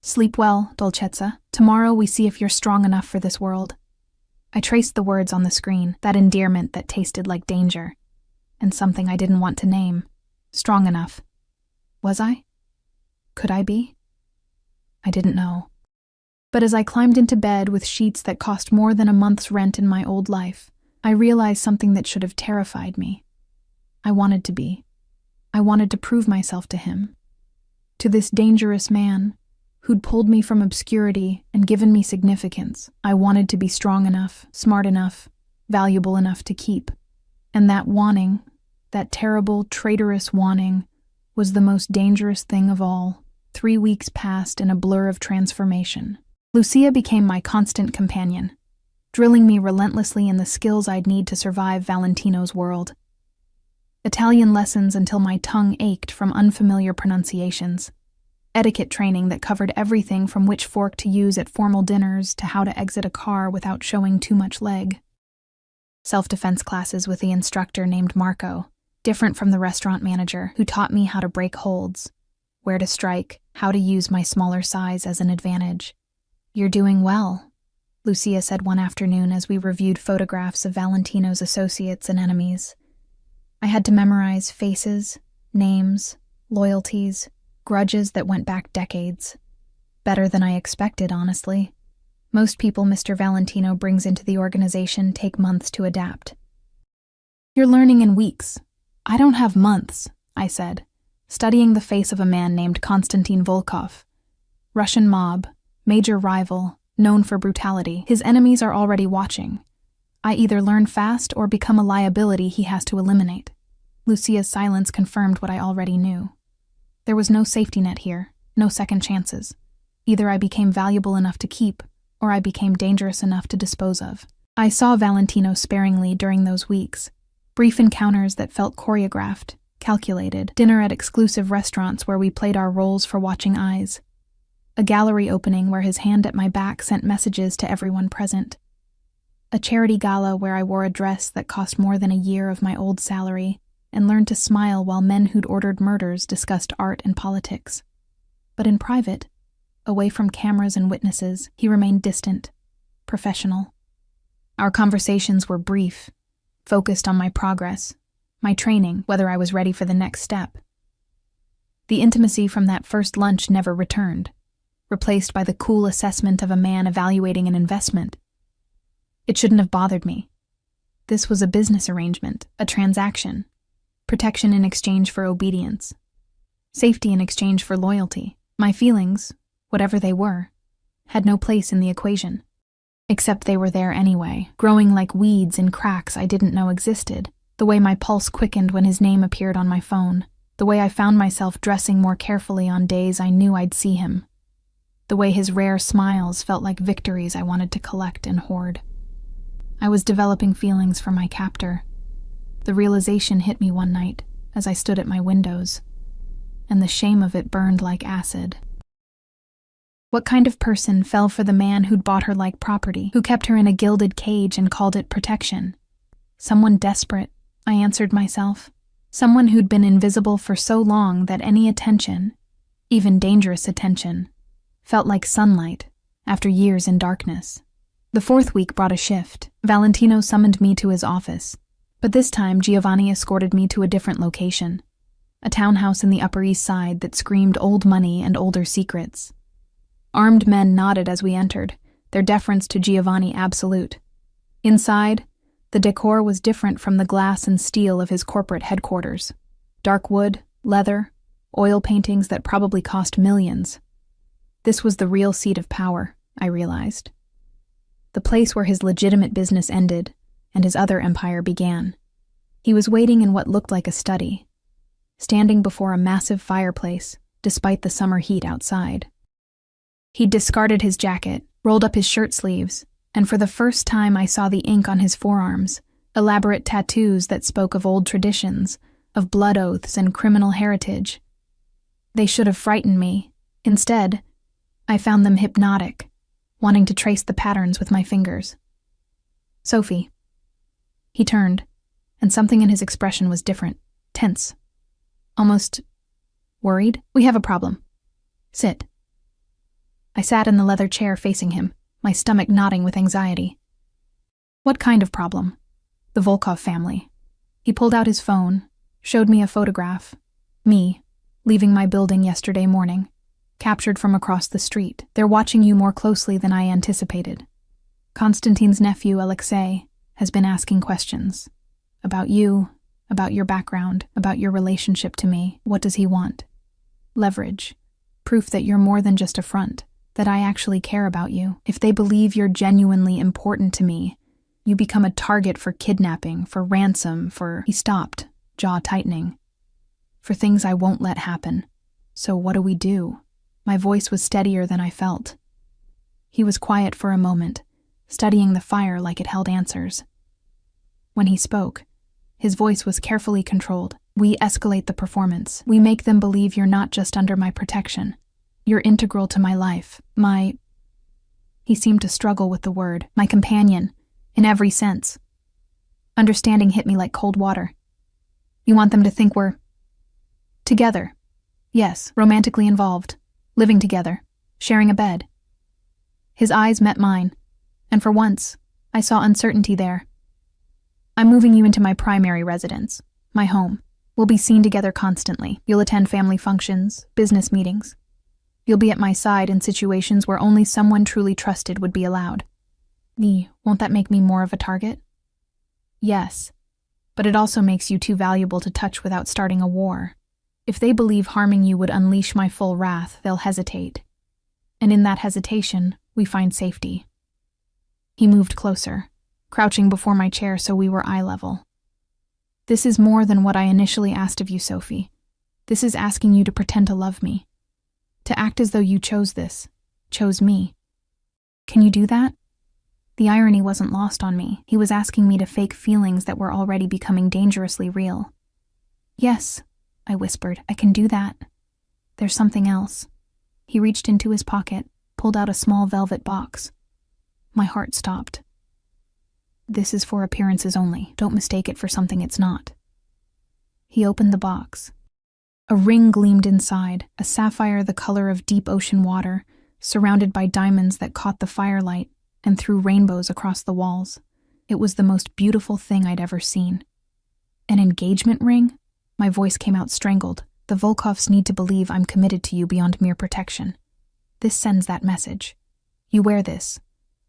Sleep well, Dolcezza. Tomorrow we see if you're strong enough for this world. I traced the words on the screen, that endearment that tasted like danger, and something I didn't want to name. Strong enough. Was I? Could I be? I didn't know. But as I climbed into bed with sheets that cost more than a month's rent in my old life, I realized something that should have terrified me. I wanted to be. I wanted to prove myself to him. To this dangerous man, who'd pulled me from obscurity and given me significance. I wanted to be strong enough, smart enough, valuable enough to keep. And that wanting, that terrible, traitorous wanting, was the most dangerous thing of all. 3 weeks passed in a blur of transformation. Lucia became my constant companion, drilling me relentlessly in the skills I'd need to survive Valentino's world. Italian lessons until my tongue ached from unfamiliar pronunciations. Etiquette training that covered everything from which fork to use at formal dinners to how to exit a car without showing too much leg. Self-defense classes with the instructor named Marco, different from the restaurant manager who taught me how to break holds, where to strike, how to use my smaller size as an advantage. You're doing well, Lucia said one afternoon as we reviewed photographs of Valentino's associates and enemies. I had to memorize faces, names, loyalties, grudges that went back decades. Better than I expected, honestly. Most people Mr. Valentino brings into the organization take months to adapt. You're learning in weeks. I don't have months, I said, studying the face of a man named Konstantin Volkov. Russian mob, major rival, known for brutality. His enemies are already watching. I either learn fast or become a liability he has to eliminate. Lucia's silence confirmed what I already knew. There was no safety net here, no second chances. Either I became valuable enough to keep, or I became dangerous enough to dispose of. I saw Valentino sparingly during those weeks. Brief encounters that felt choreographed, calculated, dinner at exclusive restaurants where we played our roles for watching eyes. A gallery opening where his hand at my back sent messages to everyone present. A charity gala where I wore a dress that cost more than a year of my old salary and learned to smile while men who'd ordered murders discussed art and politics. But in private, away from cameras and witnesses, he remained distant, professional. Our conversations were brief, focused on my progress, my training, whether I was ready for the next step. The intimacy from that first lunch never returned, replaced by the cool assessment of a man evaluating an investment. It shouldn't have bothered me. This was a business arrangement, a transaction. Protection in exchange for obedience. Safety in exchange for loyalty. My feelings, whatever they were, had no place in the equation. Except they were there anyway, growing like weeds in cracks I didn't know existed. The way my pulse quickened when his name appeared on my phone. The way I found myself dressing more carefully on days I knew I'd see him. The way his rare smiles felt like victories I wanted to collect and hoard. I was developing feelings for my captor. The realization hit me one night as I stood at my windows, and the shame of it burned like acid. What kind of person fell for the man who'd bought her like property, who kept her in a gilded cage and called it protection? Someone desperate, I answered myself. Someone who'd been invisible for so long that any attention, even dangerous attention, felt like sunlight after years in darkness. The fourth week brought a shift. Valentino summoned me to his office, but this time Giovanni escorted me to a different location, a townhouse in the Upper East Side that screamed old money and older secrets. Armed men nodded as we entered, their deference to Giovanni absolute. Inside, the decor was different from the glass and steel of his corporate headquarters. Dark wood, leather, oil paintings that probably cost millions. This was the real seat of power, I realized. The place where his legitimate business ended and his other empire began. He was waiting in what looked like a study, standing before a massive fireplace, despite the summer heat outside. He'd discarded his jacket, rolled up his shirt sleeves, and for the first time I saw the ink on his forearms, elaborate tattoos that spoke of old traditions, of blood oaths and criminal heritage. They should have frightened me. Instead, I found them hypnotic, wanting to trace the patterns with my fingers. Sophie. He turned, and something in his expression was different, tense. Almost worried. We have a problem. Sit. I sat in the leather chair facing him, my stomach knotting with anxiety. What kind of problem? The Volkov family. He pulled out his phone, showed me a photograph. Me, leaving my building yesterday morning, captured from across the street. They're watching you more closely than I anticipated. Konstantin's nephew, Alexei, has been asking questions. About you, about your background, about your relationship to me. What does he want? Leverage. Proof that you're more than just a front, that I actually care about you. If they believe you're genuinely important to me, you become a target for kidnapping, for ransom, for... He stopped, jaw tightening. For things I won't let happen. So what do we do? My voice was steadier than I felt. He was quiet for a moment, studying the fire like it held answers. When he spoke, his voice was carefully controlled. We escalate the performance. We make them believe you're not just under my protection. You're integral to my life, He seemed to struggle with the word, my companion, in every sense. Understanding hit me like cold water. You want them to think we're together. Yes, romantically involved, living together, sharing a bed. His eyes met mine, and for once, I saw uncertainty there. I'm moving you into my primary residence, my home. We'll be seen together constantly. You'll attend family functions, business meetings. You'll be at my side in situations where only someone truly trusted would be allowed. Won't that make me more of a target? Yes, but it also makes you too valuable to touch without starting a war. If they believe harming you would unleash my full wrath, they'll hesitate. And in that hesitation, we find safety. He moved closer, crouching before my chair so we were eye level. This is more than what I initially asked of you, Sophie. This is asking you to pretend to love me. To act as though you chose this, chose me. Can you do that? The irony wasn't lost on me. He was asking me to fake feelings that were already becoming dangerously real. Yes, I whispered, I can do that. There's something else. He reached into his pocket, pulled out a small velvet box. My heart stopped. This is for appearances only. Don't mistake it for something it's not. He opened the box. A ring gleamed inside, a sapphire the color of deep ocean water, surrounded by diamonds that caught the firelight and threw rainbows across the walls. It was the most beautiful thing I'd ever seen. An engagement ring? My voice came out strangled. The Volkovs need to believe I'm committed to you beyond mere protection. This sends that message. You wear this.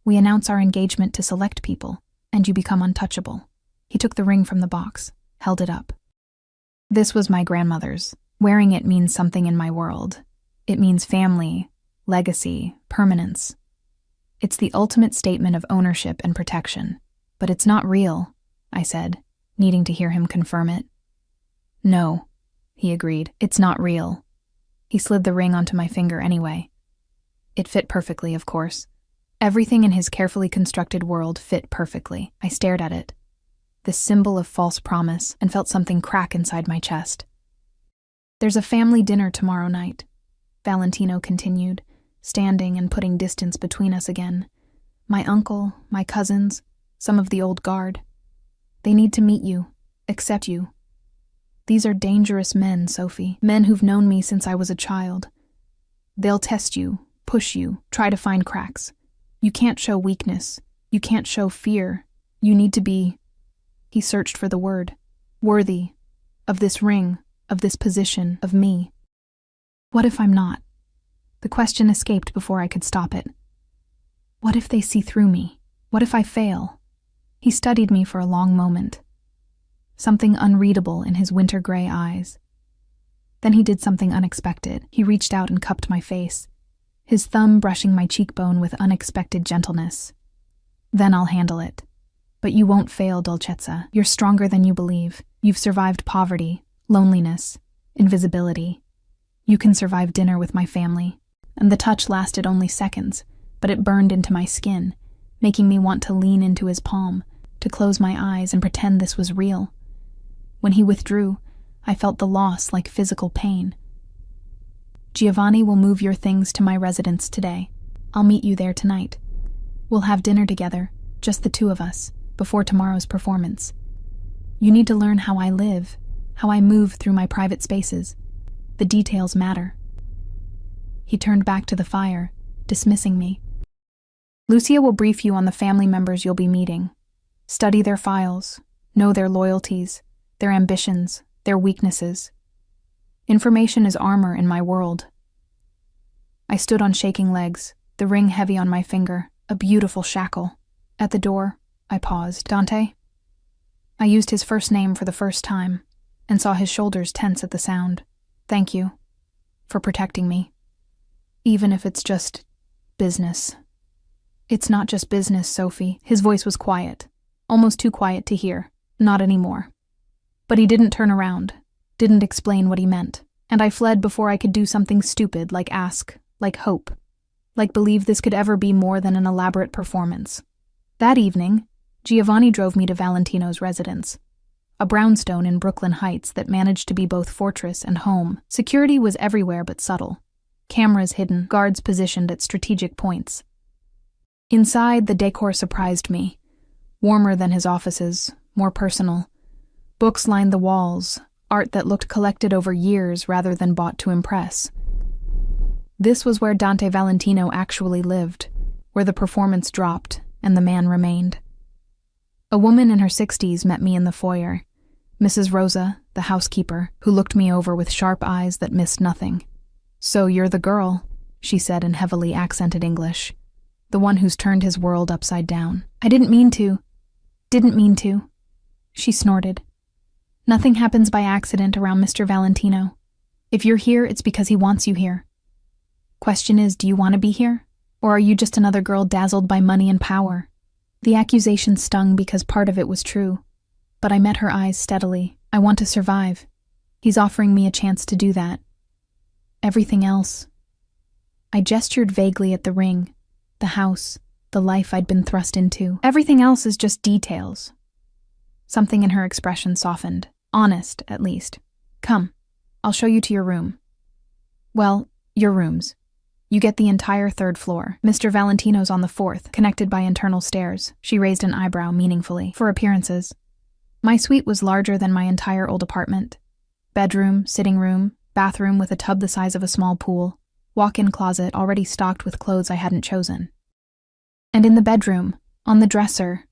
We announce our engagement to select people, and you become untouchable. He took the ring from the box, held it up. This was my grandmother's. Wearing it means something in my world. It means family, legacy, permanence. It's the ultimate statement of ownership and protection. But it's not real, I said, needing to hear him confirm it. No, he agreed. It's not real. He slid the ring onto my finger anyway. It fit perfectly, of course. Everything in his carefully constructed world fit perfectly. I stared at it, this symbol of false promise, and felt something crack inside my chest. There's a family dinner tomorrow night, Valentino continued, standing and putting distance between us again. My uncle, my cousins, some of the old guard. They need to meet you, accept you. These are dangerous men, Sophie. Men who've known me since I was a child. They'll test you, push you, try to find cracks. You can't show weakness. You can't show fear. You need to be," he searched for the word, "worthy of this ring, of this position, of me. What if I'm not?" The question escaped before I could stop it. What if they see through me? What if I fail? He studied me for a long moment. Something unreadable in his winter gray eyes. Then he did something unexpected. He reached out and cupped my face, his thumb brushing my cheekbone with unexpected gentleness. "Then I'll handle it. But you won't fail, Dolcezza. You're stronger than you believe. You've survived poverty, loneliness, invisibility. You can survive dinner with my family." And the touch lasted only seconds, but it burned into my skin, making me want to lean into his palm, to close my eyes and pretend this was real. When he withdrew, I felt the loss like physical pain. "Giovanni will move your things to my residence today. I'll meet you there tonight. We'll have dinner together, just the two of us, before tomorrow's performance. You need to learn how I live, how I move through my private spaces. The details matter." He turned back to the fire, dismissing me. "Lucia will brief you on the family members you'll be meeting. Study their files, know their loyalties, their ambitions, their weaknesses. Information is armor in my world." I stood on shaking legs, the ring heavy on my finger, a beautiful shackle. At the door, I paused. "Dante?" I used his first name for the first time, and saw his shoulders tense at the sound. "Thank you for protecting me. Even if it's just business." "It's not just business, Sophie." His voice was quiet, almost too quiet to hear. Not anymore. But he didn't turn around, didn't explain what he meant, and I fled before I could do something stupid like ask, like hope, like believe this could ever be more than an elaborate performance. That evening, Giovanni drove me to Valentino's residence, a brownstone in Brooklyn Heights that managed to be both fortress and home. Security was everywhere but subtle. Cameras hidden, guards positioned at strategic points. Inside, the decor surprised me. Warmer than his offices, more personal. Books lined the walls, art that looked collected over years rather than bought to impress. This was where Dante Valentino actually lived, where the performance dropped and the man remained. A woman in her 60s met me in the foyer, Mrs. Rosa, the housekeeper, who looked me over with sharp eyes that missed nothing. "So you're the girl," she said in heavily accented English. "The one who's turned his world upside down." "I didn't mean to. Didn't mean to," she snorted. "Nothing happens by accident around Mr. Valentino. If you're here, it's because he wants you here. Question is, do you want to be here? Or are you just another girl dazzled by money and power?" The accusation stung because part of it was true, but I met her eyes steadily. "I want to survive. He's offering me a chance to do that. Everything else." I gestured vaguely at the ring, the house, the life I'd been thrust into. "Everything else is just details." Something in her expression softened. Honest, at least. "Come, I'll show you to your room." "Well, your rooms. You get the entire third floor. Mr. Valentino's on the fourth, connected by internal stairs." She raised an eyebrow meaningfully. "For appearances." My suite was larger than my entire old apartment. Bedroom, sitting room, bathroom with a tub the size of a small pool, walk-in closet already stocked with clothes I hadn't chosen. And in the bedroom, on the dresser,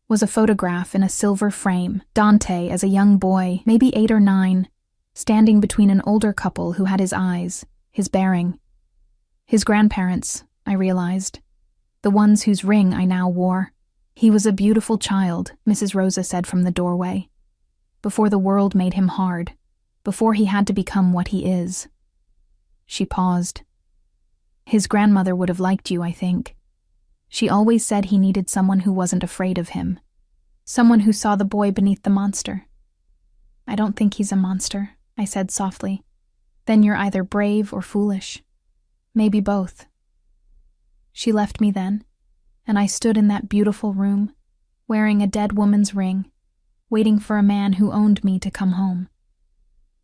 was a photograph in a silver frame, Dante as a young boy, maybe 8 or 9, standing between an older couple who had his eyes, his bearing. His grandparents, I realized, the ones whose ring I now wore. "He was a beautiful child," Mrs. Rosa said from the doorway, "before the world made him hard, before he had to become what he is." She paused. "His grandmother would have liked you, I think. She always said he needed someone who wasn't afraid of him, someone who saw the boy beneath the monster." "I don't think he's a monster," I said softly. "Then you're either brave or foolish. Maybe both." She left me then, and I stood in that beautiful room, wearing a dead woman's ring, waiting for a man who owned me to come home.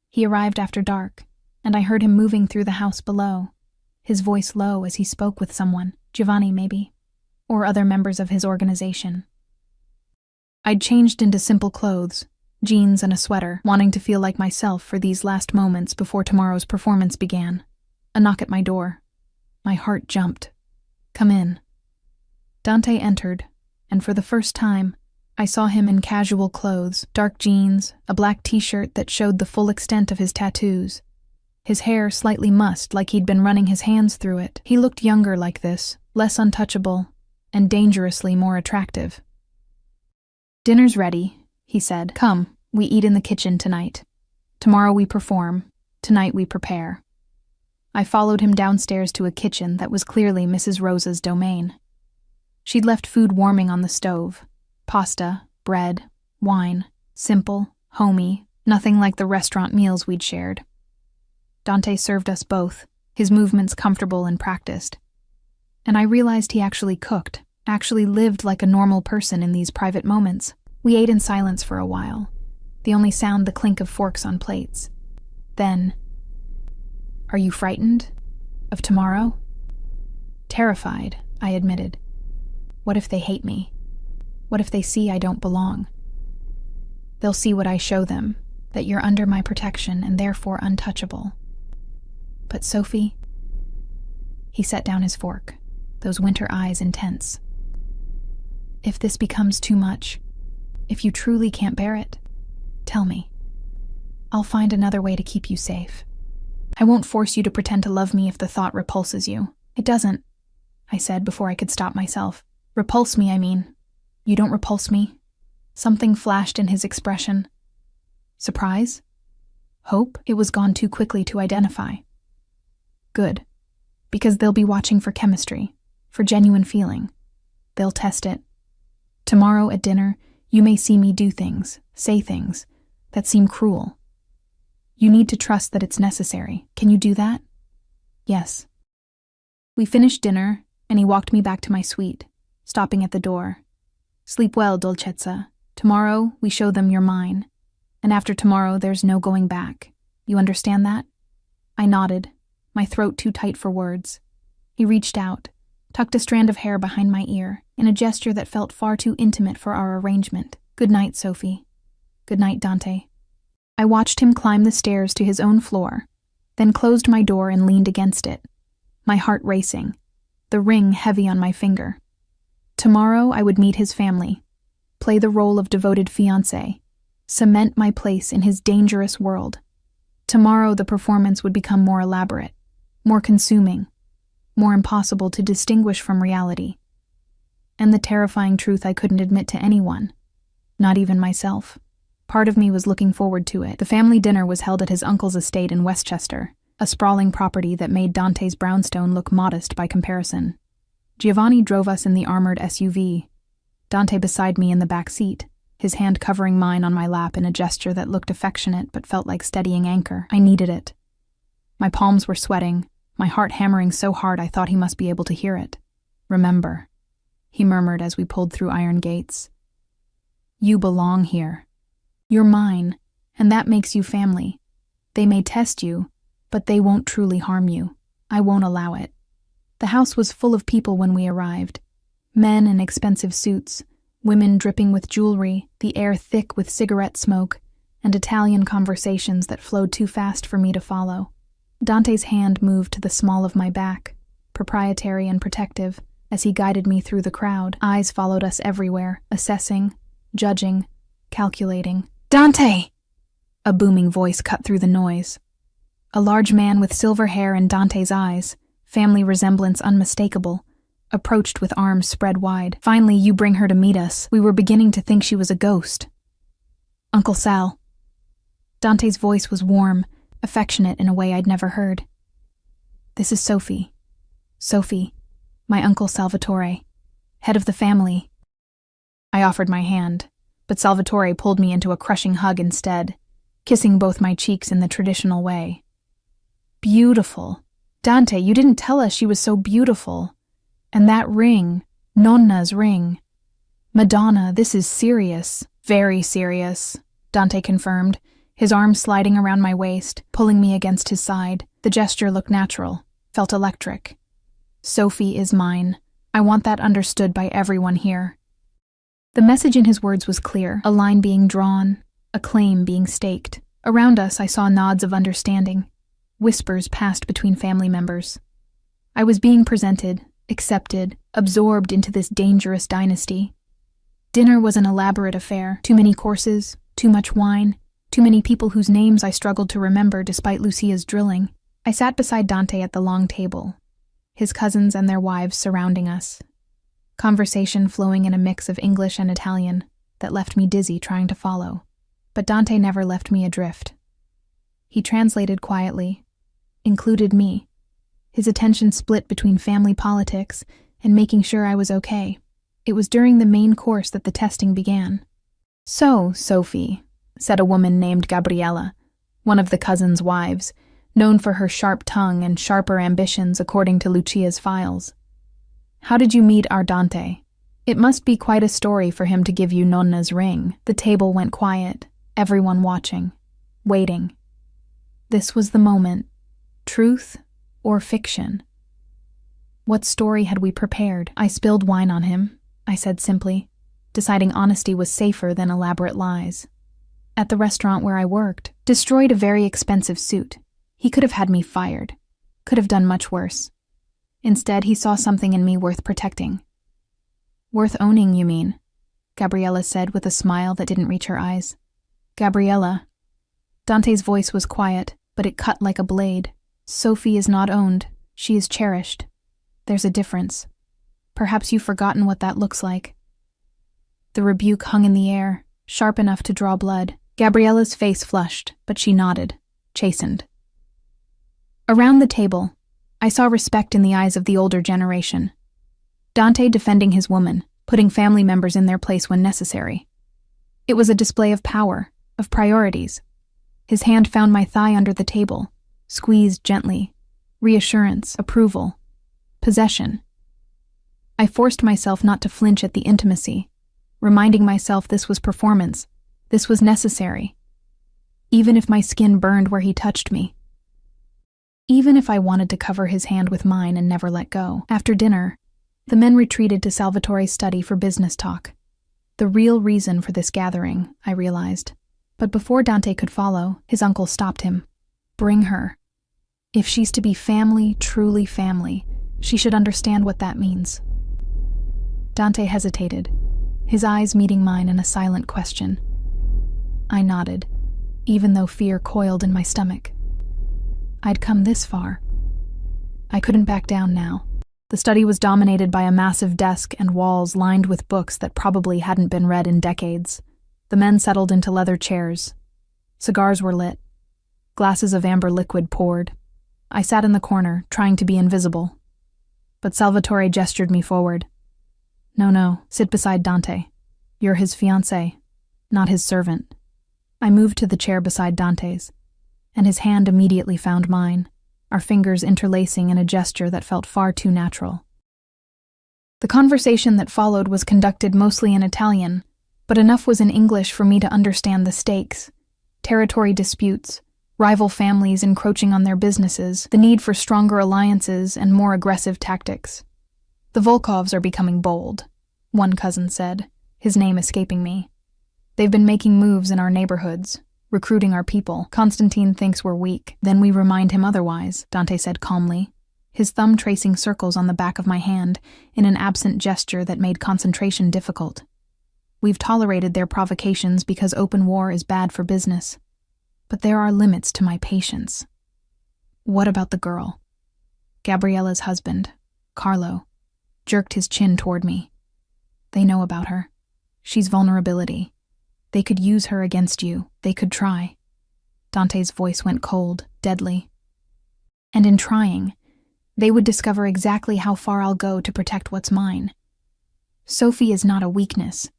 He arrived after dark, and I heard him moving through the house below, his voice low as he spoke with someone, Giovanni maybe, or other members of his organization. I'd changed into simple clothes, jeans and a sweater, wanting to feel like myself for these last moments before tomorrow's performance began. A knock at my door. My heart jumped. "Come in." Dante entered, and for the first time, I saw him in casual clothes, dark jeans, a black t-shirt that showed the full extent of his tattoos. His hair slightly mussed like he'd been running his hands through it. He looked younger like this, less untouchable, and dangerously more attractive. "Dinner's ready," he said. "Come, we eat in the kitchen tonight. Tomorrow we perform, tonight we prepare." I followed him downstairs to a kitchen that was clearly Mrs. Rosa's domain. She'd left food warming on the stove. Pasta, bread, wine, simple, homey, nothing like the restaurant meals we'd shared. Dante served us both, his movements comfortable and practiced. And I realized he actually cooked, actually lived like a normal person in these private moments. We ate in silence for a while, the only sound the clink of forks on plates. Then, "Are you frightened? Of tomorrow?" "Terrified," I admitted. "What if they hate me? What if they see I don't belong? They'll see what I show them, that you're under my protection and therefore untouchable." "But Sophie..." He set down his fork, those winter eyes intense. "If this becomes too much, if you truly can't bear it, tell me. I'll find another way to keep you safe. I won't force you to pretend to love me if the thought repulses you. It doesn't," I said before I could stop myself. "Repulse me, I mean. You don't repulse me." Something flashed in his expression. Surprise? Hope? It was gone too quickly to identify. Good. Because they'll be watching for chemistry, for genuine feeling. They'll test it. Tomorrow at dinner, you may see me do things, say things, that seem cruel. You need to trust that it's necessary. Can you do that? Yes. We finished dinner, and he walked me back to my suite, stopping at the door. "Sleep well, Dolcezza. Tomorrow, we show them you're mine. And after tomorrow, there's no going back. You understand that?" I nodded, my throat too tight for words. He reached out, tucked a strand of hair behind my ear, in a gesture that felt far too intimate for our arrangement. "Good night, Sophie. Good night, Dante." I watched him climb the stairs to his own floor, then closed my door and leaned against it, my heart racing, the ring heavy on my finger. Tomorrow I would meet his family, play the role of devoted fiancé, cement my place in his dangerous world. Tomorrow the performance would become more elaborate, more consuming, more impossible to distinguish from reality. And the terrifying truth I couldn't admit to anyone, not even myself. Part of me was looking forward to it. The family dinner was held at his uncle's estate in Westchester, a sprawling property that made Dante's brownstone look modest by comparison. Giovanni drove us in the armored SUV, Dante beside me in the back seat, his hand covering mine on my lap in a gesture that looked affectionate but felt like steadying anchor. I needed it. My palms were sweating, my heart hammering so hard I thought he must be able to hear it. "Remember," he murmured as we pulled through iron gates. "You belong here. You're mine, and that makes you family. They may test you, but they won't truly harm you. I won't allow it." The house was full of people when we arrived. Men in expensive suits, women dripping with jewelry, the air thick with cigarette smoke, and Italian conversations that flowed too fast for me to follow. Dante's hand moved to the small of my back, proprietary and protective, as he guided me through the crowd. Eyes followed us everywhere, assessing, judging, calculating. "Dante!" A booming voice cut through the noise. A large man with silver hair and Dante's eyes, family resemblance unmistakable, approached with arms spread wide. "Finally, you bring her to meet us. We were beginning to think she was a ghost." "Uncle Sal." Dante's voice was warm, affectionate in a way I'd never heard. "This is Sophie. Sophie, my Uncle Salvatore, head of the family." I offered my hand, but Salvatore pulled me into a crushing hug instead, kissing both my cheeks in the traditional way. "Beautiful. Dante, you didn't tell us she was so beautiful. And that ring, Nonna's ring. Madonna, this is serious." "Very serious," Dante confirmed, his arm sliding around my waist, pulling me against his side. The gesture looked natural, felt electric. "Sophie is mine. I want that understood by everyone here." The message in his words was clear, a line being drawn, a claim being staked. Around us, I saw nods of understanding. Whispers passed between family members. I was being presented, accepted, absorbed into this dangerous dynasty. Dinner was an elaborate affair. Too many courses, too much wine, too many people whose names I struggled to remember despite Lucia's drilling. I sat beside Dante at the long table, his cousins and their wives surrounding us. Conversation flowing in a mix of English and Italian that left me dizzy trying to follow. But Dante never left me adrift. He translated quietly, included me, his attention split between family politics and making sure I was okay. It was during the main course that the testing began. "So, Sophie," said a woman named Gabriella, one of the cousins' wives, known for her sharp tongue and sharper ambitions according to Lucia's files. "How did you meet our Dante? It must be quite a story for him to give you Nonna's ring." The table went quiet, everyone watching, waiting. This was the moment. Truth or fiction? What story had we prepared? "I spilled wine on him," I said simply, deciding honesty was safer than elaborate lies. "At the restaurant where I worked. Destroyed a very expensive suit. He could have had me fired. Could have done much worse. Instead, he saw something in me worth protecting." "Worth owning, you mean?" Gabriella said with a smile that didn't reach her eyes. "Gabriella." Dante's voice was quiet, but it cut like a blade. "Sophie is not owned. She is cherished. There's a difference. Perhaps you've forgotten what that looks like." The rebuke hung in the air, sharp enough to draw blood. Gabriella's face flushed, but she nodded, chastened. Around the table, I saw respect in the eyes of the older generation. Dante defending his woman, putting family members in their place when necessary. It was a display of power, of priorities. His hand found my thigh under the table, squeezed gently. Reassurance, approval, possession. I forced myself not to flinch at the intimacy, reminding myself this was performance, this was necessary. Even if my skin burned where he touched me. Even if I wanted to cover his hand with mine and never let go. After dinner, the men retreated to Salvatore's study for business talk. The real reason for this gathering, I realized. But before Dante could follow, his uncle stopped him. "Bring her. If she's to be family, truly family, she should understand what that means." Dante hesitated, his eyes meeting mine in a silent question. I nodded, even though fear coiled in my stomach. I'd come this far. I couldn't back down now. The study was dominated by a massive desk and walls lined with books that probably hadn't been read in decades. The men settled into leather chairs. Cigars were lit. Glasses of amber liquid poured. I sat in the corner, trying to be invisible. But Salvatore gestured me forward. No, sit beside Dante. You're his fiancé, not his servant." I moved to the chair beside Dante's, and his hand immediately found mine, our fingers interlacing in a gesture that felt far too natural. The conversation that followed was conducted mostly in Italian, but enough was in English for me to understand the stakes: territory disputes, rival families encroaching on their businesses, the need for stronger alliances and more aggressive tactics. "The Volkovs are becoming bold," one cousin said, his name escaping me. "They've been making moves in our neighborhoods, recruiting our people. Constantine thinks we're weak, then we remind him otherwise," Dante said calmly, his thumb tracing circles on the back of my hand in an absent gesture that made concentration difficult. "We've tolerated their provocations because open war is bad for business. But there are limits to my patience." "What about the girl?" Gabriella's husband, Carlo, jerked his chin toward me. "They know about her. She's vulnerability. They could use her against you. They could try." Dante's voice went cold, deadly. "And in trying, they would discover exactly how far I'll go to protect what's mine. Sophie is not a weakness.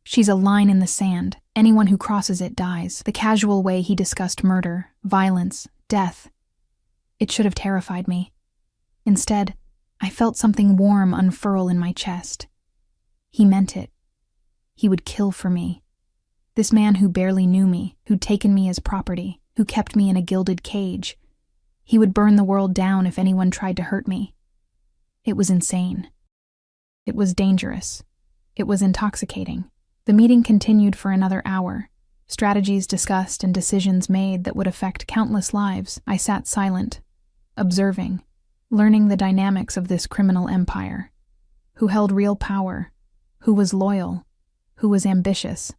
She's a line in the sand. Anyone who crosses it dies." The casual way he discussed murder, violence, death. It should have terrified me. Instead, I felt something warm unfurl in my chest. He meant it. He would kill for me. This man who barely knew me, who'd taken me as property, who kept me in a gilded cage. He would burn the world down if anyone tried to hurt me. It was insane. It was dangerous. It was intoxicating. The meeting continued for another hour, Strategies discussed and decisions made that would affect countless lives. I sat silent, observing, learning the dynamics of this criminal empire. Who held real power, who was loyal, who was ambitious.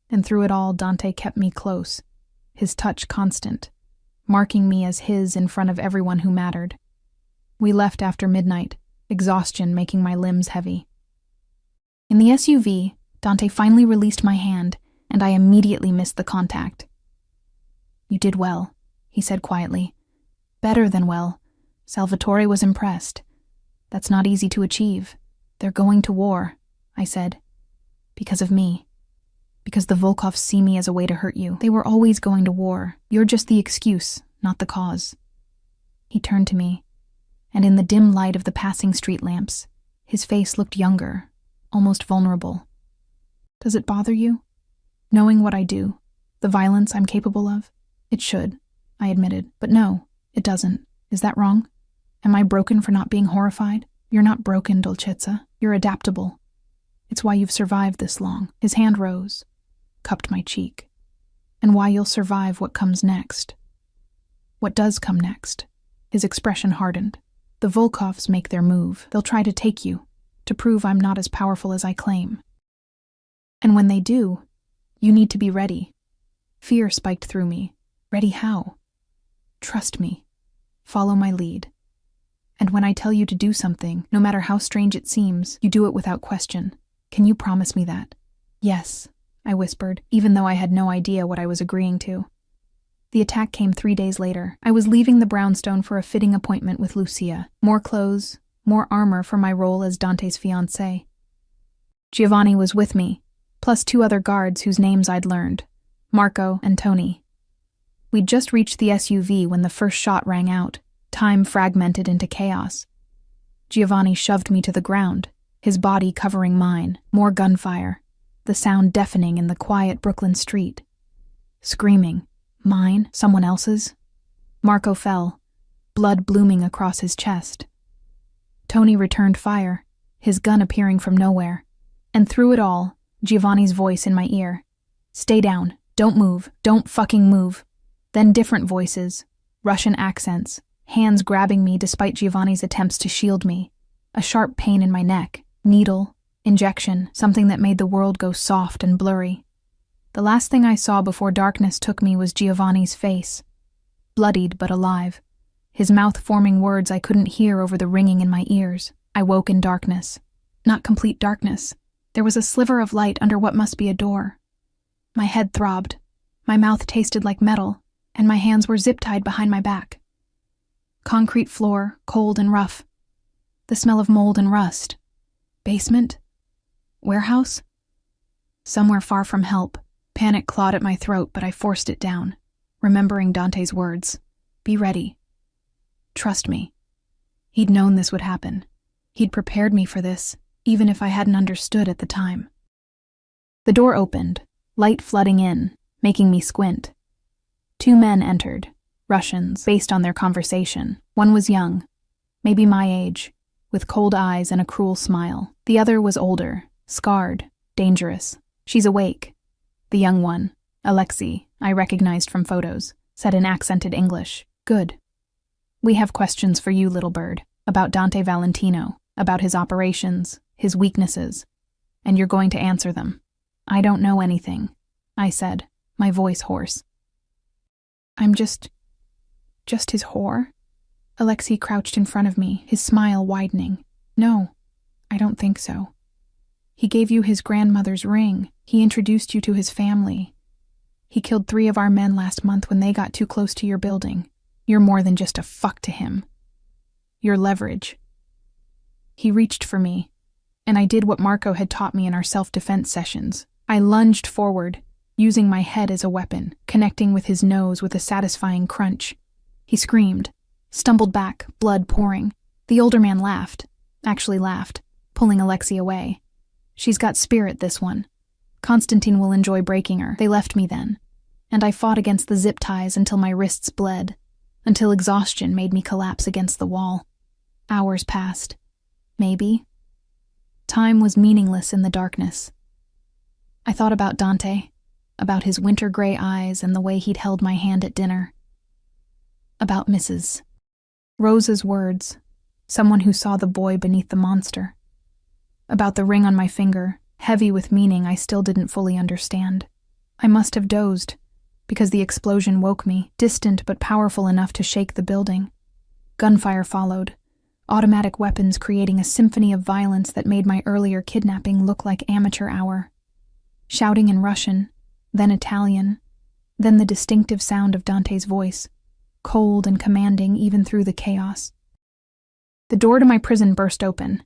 And through it all, Dante kept me close, his touch constant, marking me as his in front of everyone who mattered. We left after midnight, exhaustion making my limbs heavy. In the SUV, Dante finally released my hand, and I immediately missed the contact. "You did well," he said quietly. "Better than well. Salvatore was impressed. That's not easy to achieve. They're going to war," I said. "Because of me. Because the Volkovs see me as a way to hurt you. They were always going to war. You're just the excuse, not the cause." He turned to me, and in the dim light of the passing street lamps, his face looked younger, almost vulnerable. "Does it bother you? Knowing what I do, the violence I'm capable of?" "It should," I admitted. "But no, it doesn't. Is that wrong? Am I broken for not being horrified?" "You're not broken, Dolcezza. You're adaptable. It's why you've survived this long." His hand rose, cupped my cheek. "And why you'll survive what comes next." "What does come next?" His expression hardened. "The Volkovs make their move. They'll try to take you, to prove I'm not as powerful as I claim. And when they do, you need to be ready." Fear spiked through me. Ready how? "Trust me. Follow my lead. And when I tell you to do something, no matter how strange it seems, you do it without question. Can you promise me that?" "Yes," I whispered, even though I had no idea what I was agreeing to. The attack came 3 days later. I was leaving the brownstone for a fitting appointment with Lucia. More clothes, more armor for my role as Dante's fiancé. Giovanni was with me, plus 2 other guards whose names I'd learned, Marco and Tony. We'd just reached the SUV when the first shot rang out. Time fragmented into chaos. Giovanni shoved me to the ground, his body covering mine. More gunfire, the sound deafening in the quiet Brooklyn street. Screaming. Mine? Someone else's? Marco fell, blood blooming across his chest. Tony returned fire, his gun appearing from nowhere. And through it all, Giovanni's voice in my ear. "Stay down. Don't move. Don't fucking move." Then different voices, Russian accents, hands grabbing me despite Giovanni's attempts to shield me. A sharp pain in my neck, needle, injection, something that made the world go soft and blurry. The last thing I saw before darkness took me was Giovanni's face, bloodied but alive, his mouth forming words I couldn't hear over the ringing in my ears. I woke in darkness. Not complete darkness. There was a sliver of light under what must be a door. My head throbbed, my mouth tasted like metal, and my hands were zip-tied behind my back. Concrete floor, cold and rough. The smell of mold and rust. Basement? Warehouse? Somewhere far from help. Panic clawed at my throat, but I forced it down, remembering Dante's words. Be ready. Trust me. He'd known this would happen. He'd prepared me for this, even if I hadn't understood at the time. The door opened, light flooding in, making me squint. 2 men entered, Russians, based on their conversation. One was young, maybe my age, with cold eyes and a cruel smile. The other was older, scarred, dangerous. She's awake. The young one, Alexei, I recognized from photos, said in accented English. Good. We have questions for you, little bird, about Dante Valentino, about his operations, his weaknesses, and you're going to answer them. I don't know anything, I said, my voice hoarse. I'm just his whore? Alexei crouched in front of me, his smile widening. No, I don't think so. He gave you his grandmother's ring. He introduced you to his family. He killed 3 of our men last month when they got too close to your building. You're more than just a fuck to him. You're leverage. He reached for me, and I did what Marco had taught me in our self-defense sessions. I lunged forward, using my head as a weapon, connecting with his nose with a satisfying crunch. He screamed, stumbled back, blood pouring. The older man laughed, pulling Alexei away. She's got spirit, this one. Constantine will enjoy breaking her. They left me then, and I fought against the zip ties until my wrists bled, until exhaustion made me collapse against the wall. Hours passed. Maybe. Time was meaningless in the darkness. I thought about Dante, about his winter gray eyes and the way he'd held my hand at dinner. About Mrs. Rose's words, someone who saw the boy beneath the monster. About the ring on my finger, heavy with meaning I still didn't fully understand. I must have dozed, because the explosion woke me, distant but powerful enough to shake the building. Gunfire followed, automatic weapons creating a symphony of violence that made my earlier kidnapping look like amateur hour. Shouting in Russian, then Italian, then the distinctive sound of Dante's voice, cold and commanding even through the chaos. The door to my prison burst open.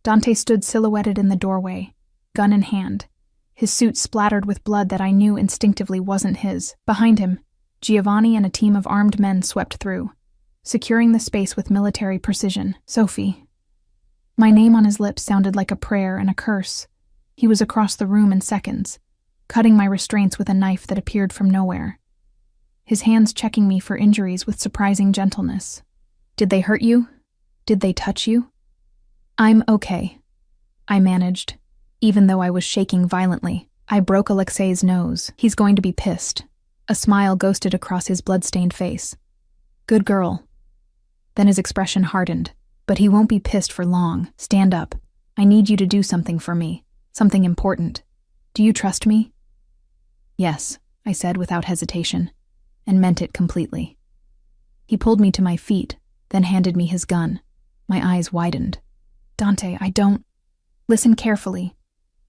Dante stood silhouetted in the doorway, gun in hand, his suit splattered with blood that I knew instinctively wasn't his. Behind him, Giovanni and a team of armed men swept through, securing the space with military precision. Sophie. My name on his lips sounded like a prayer and a curse. He was across the room in seconds, cutting my restraints with a knife that appeared from nowhere. His hands checking me for injuries with surprising gentleness. Did they hurt you? Did they touch you? I'm okay, I managed, even though I was shaking violently. I broke Alexei's nose. He's going to be pissed. A smile ghosted across his blood-stained face. Good girl. Then his expression hardened. But he won't be pissed for long. Stand up. I need you to do something for me. Something important. Do you trust me? Yes, I said without hesitation, and meant it completely. He pulled me to my feet, then handed me his gun. My eyes widened. Dante, I don't... Listen carefully.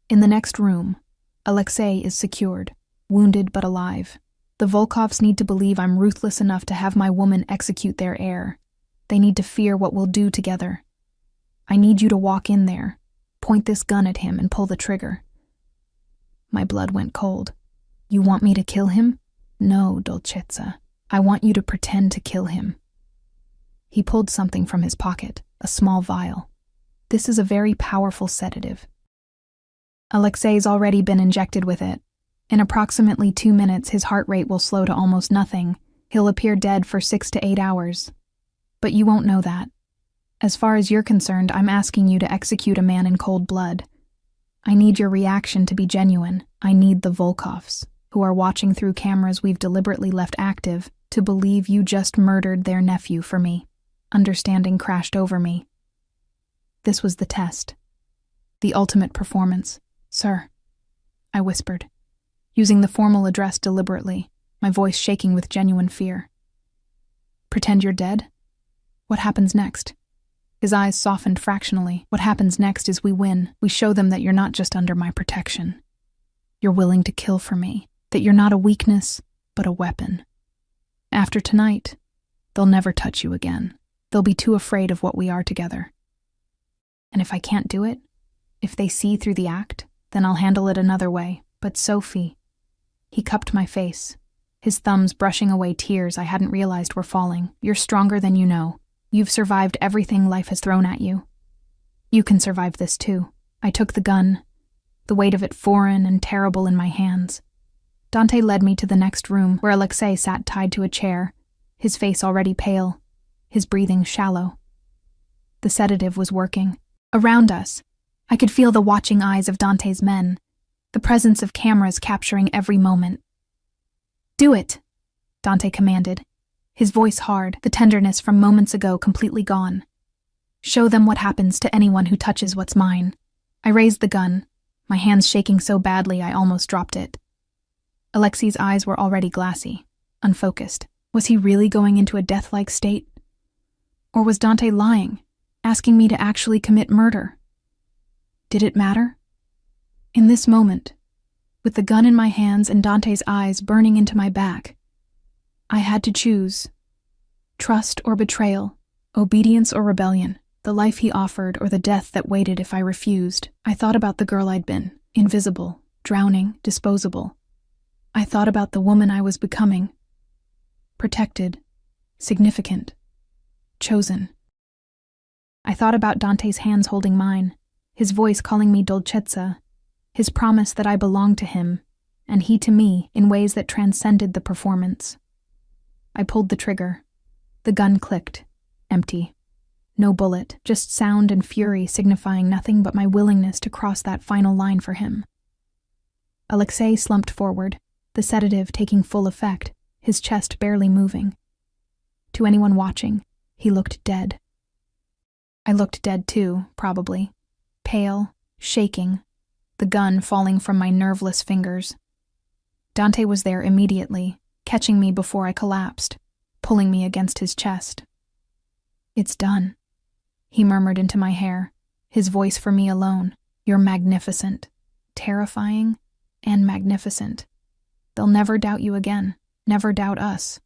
In the next room, Alexei is secured, wounded but alive. The Volkovs need to believe I'm ruthless enough to have my woman execute their heir. They need to fear what we'll do together. I need you to walk in there, point this gun at him and pull the trigger. My blood went cold. You want me to kill him? No, Dolcezza. I want you to pretend to kill him. He pulled something from his pocket, a small vial. This is a very powerful sedative. Alexei's already been injected with it. In approximately 2 minutes, his heart rate will slow to almost nothing. He'll appear dead for 6 to 8 hours. But you won't know that. As far as you're concerned, I'm asking you to execute a man in cold blood. I need your reaction to be genuine. I need the Volkovs, who are watching through cameras we've deliberately left active, to believe you just murdered their nephew for me. Understanding crashed over me. This was the test. The ultimate performance. Sir, I whispered, using the formal address deliberately, my voice shaking with genuine fear. Pretend you're dead? What happens next? His eyes softened fractionally. What happens next is we win. We show them that you're not just under my protection. You're willing to kill for me. That you're not a weakness, but a weapon. After tonight, they'll never touch you again. They'll be too afraid of what we are together. And if I can't do it, if they see through the act, then I'll handle it another way. But Sophie... He cupped my face, his thumbs brushing away tears I hadn't realized were falling. You're stronger than you know. You've survived everything life has thrown at you. You can survive this too. I took the gun, the weight of it foreign and terrible in my hands. Dante led me to the next room, where Alexei sat tied to a chair, his face already pale, his breathing shallow. The sedative was working. Around us, I could feel the watching eyes of Dante's men, the presence of cameras capturing every moment. Do it, Dante commanded, his voice hard, the tenderness from moments ago completely gone. Show them what happens to anyone who touches what's mine. I raised the gun, my hands shaking so badly I almost dropped it. Alexei's eyes were already glassy, unfocused. Was he really going into a death-like state? Or was Dante lying, asking me to actually commit murder? Did it matter? In this moment, with the gun in my hands and Dante's eyes burning into my back, I had to choose. Trust or betrayal, obedience or rebellion, the life he offered or the death that waited if I refused. I thought about the girl I'd been, invisible, drowning, disposable. I thought about the woman I was becoming. Protected, significant, chosen. I thought about Dante's hands holding mine, his voice calling me Dolcezza, his promise that I belonged to him, and he to me in ways that transcended the performance. I pulled the trigger. The gun clicked, empty. No bullet, just sound and fury signifying nothing but my willingness to cross that final line for him. Alexei slumped forward, the sedative taking full effect, his chest barely moving. To anyone watching, he looked dead. I looked dead too, probably. Pale, shaking, the gun falling from my nerveless fingers. Dante was there immediately, catching me before I collapsed, pulling me against his chest. "It's done," he murmured into my hair, his voice for me alone. "You're magnificent, terrifying, and magnificent. They'll never doubt you again, never doubt us."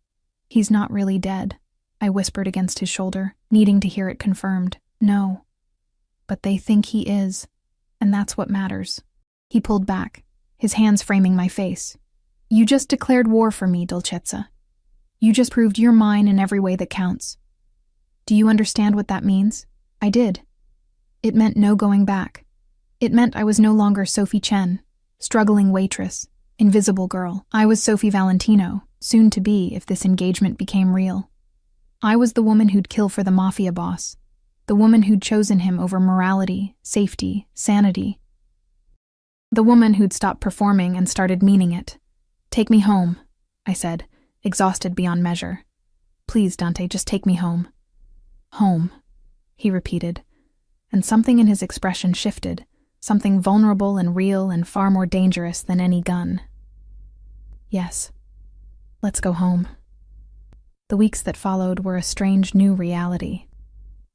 "He's not really dead," I whispered against his shoulder, needing to hear it confirmed. "No. But they think he is, and that's what matters." He pulled back, his hands framing my face. "You just declared war for me, Dolcezza. You just proved you're mine in every way that counts. Do you understand what that means?" I did. It meant no going back. It meant I was no longer Sophie Chen, struggling waitress, invisible girl. I was Sophie Valentino, soon to be if this engagement became real. I was the woman who'd kill for the mafia boss, the woman who'd chosen him over morality, safety, sanity. The woman who'd stopped performing and started meaning it. "Take me home," I said, exhausted beyond measure. "Please, Dante, just take me home." "Home," he repeated, and something in his expression shifted, something vulnerable and real and far more dangerous than any gun. "Yes, let's go home." The weeks that followed were a strange new reality.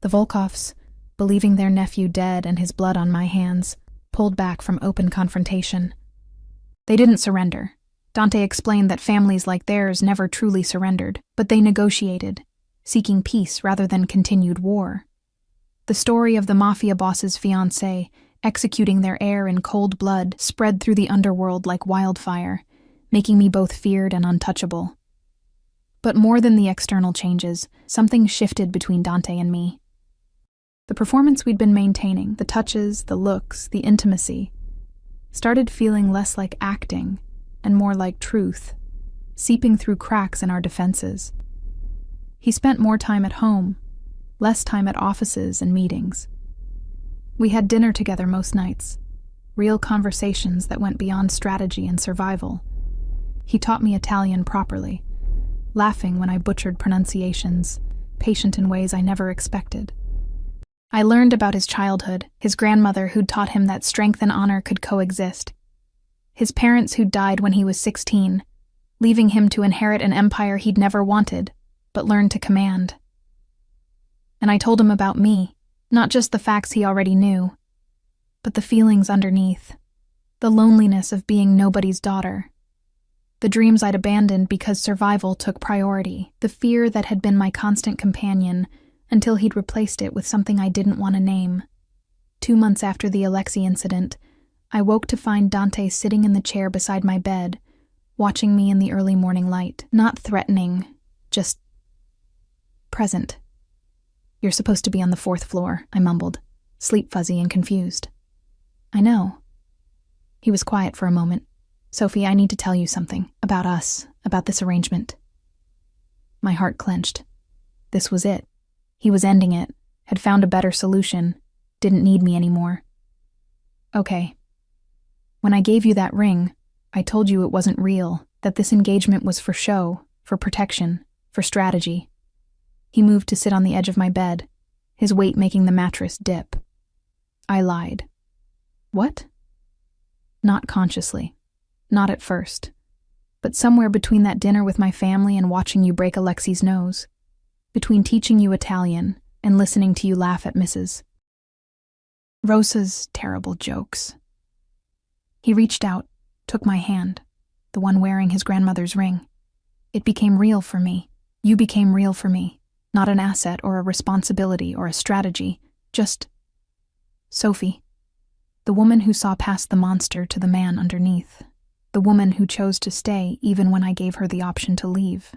The Volkoffs, believing their nephew dead and his blood on my hands, pulled back from open confrontation. They didn't surrender. Dante explained that families like theirs never truly surrendered, but they negotiated, seeking peace rather than continued war. The story of the mafia boss's fiancé executing their heir in cold blood spread through the underworld like wildfire, making me both feared and untouchable. But more than the external changes, something shifted between Dante and me. The performance we'd been maintaining, the touches, the looks, the intimacy, started feeling less like acting and more like truth, seeping through cracks in our defenses. He spent more time at home, less time at offices and meetings. We had dinner together most nights, real conversations that went beyond strategy and survival. He taught me Italian properly, laughing when I butchered pronunciations, patient in ways I never expected. I learned about his childhood, his grandmother who'd taught him that strength and honor could coexist, his parents who'd died when he was 16, leaving him to inherit an empire he'd never wanted, but learned to command. And I told him about me, not just the facts he already knew, but the feelings underneath, the loneliness of being nobody's daughter, the dreams I'd abandoned because survival took priority, the fear that had been my constant companion until he'd replaced it with something I didn't want to name. 2 months after the Alexei incident, I woke to find Dante sitting in the chair beside my bed, watching me in the early morning light, not threatening, just present. "You're supposed to be on the 4th floor, I mumbled, sleep fuzzy and confused. "I know." He was quiet for a moment. "Sophie, I need to tell you something, about us, about this arrangement." My heart clenched. This was it. He was ending it, had found a better solution, didn't need me anymore. "Okay. When I gave you that ring, I told you it wasn't real, that this engagement was for show, for protection, for strategy." He moved to sit on the edge of my bed, his weight making the mattress dip. I lied. "What?" Not consciously. Not at first. But somewhere between that dinner with my family and watching you break Alexei's nose. Between teaching you Italian and listening to you laugh at Mrs. Rosa's terrible jokes. He reached out, took my hand, the one wearing his grandmother's ring. It became real for me. You became real for me. Not an asset or a responsibility or a strategy, just Sophie. The woman who saw past the monster to the man underneath. The woman who chose to stay even when I gave her the option to leave.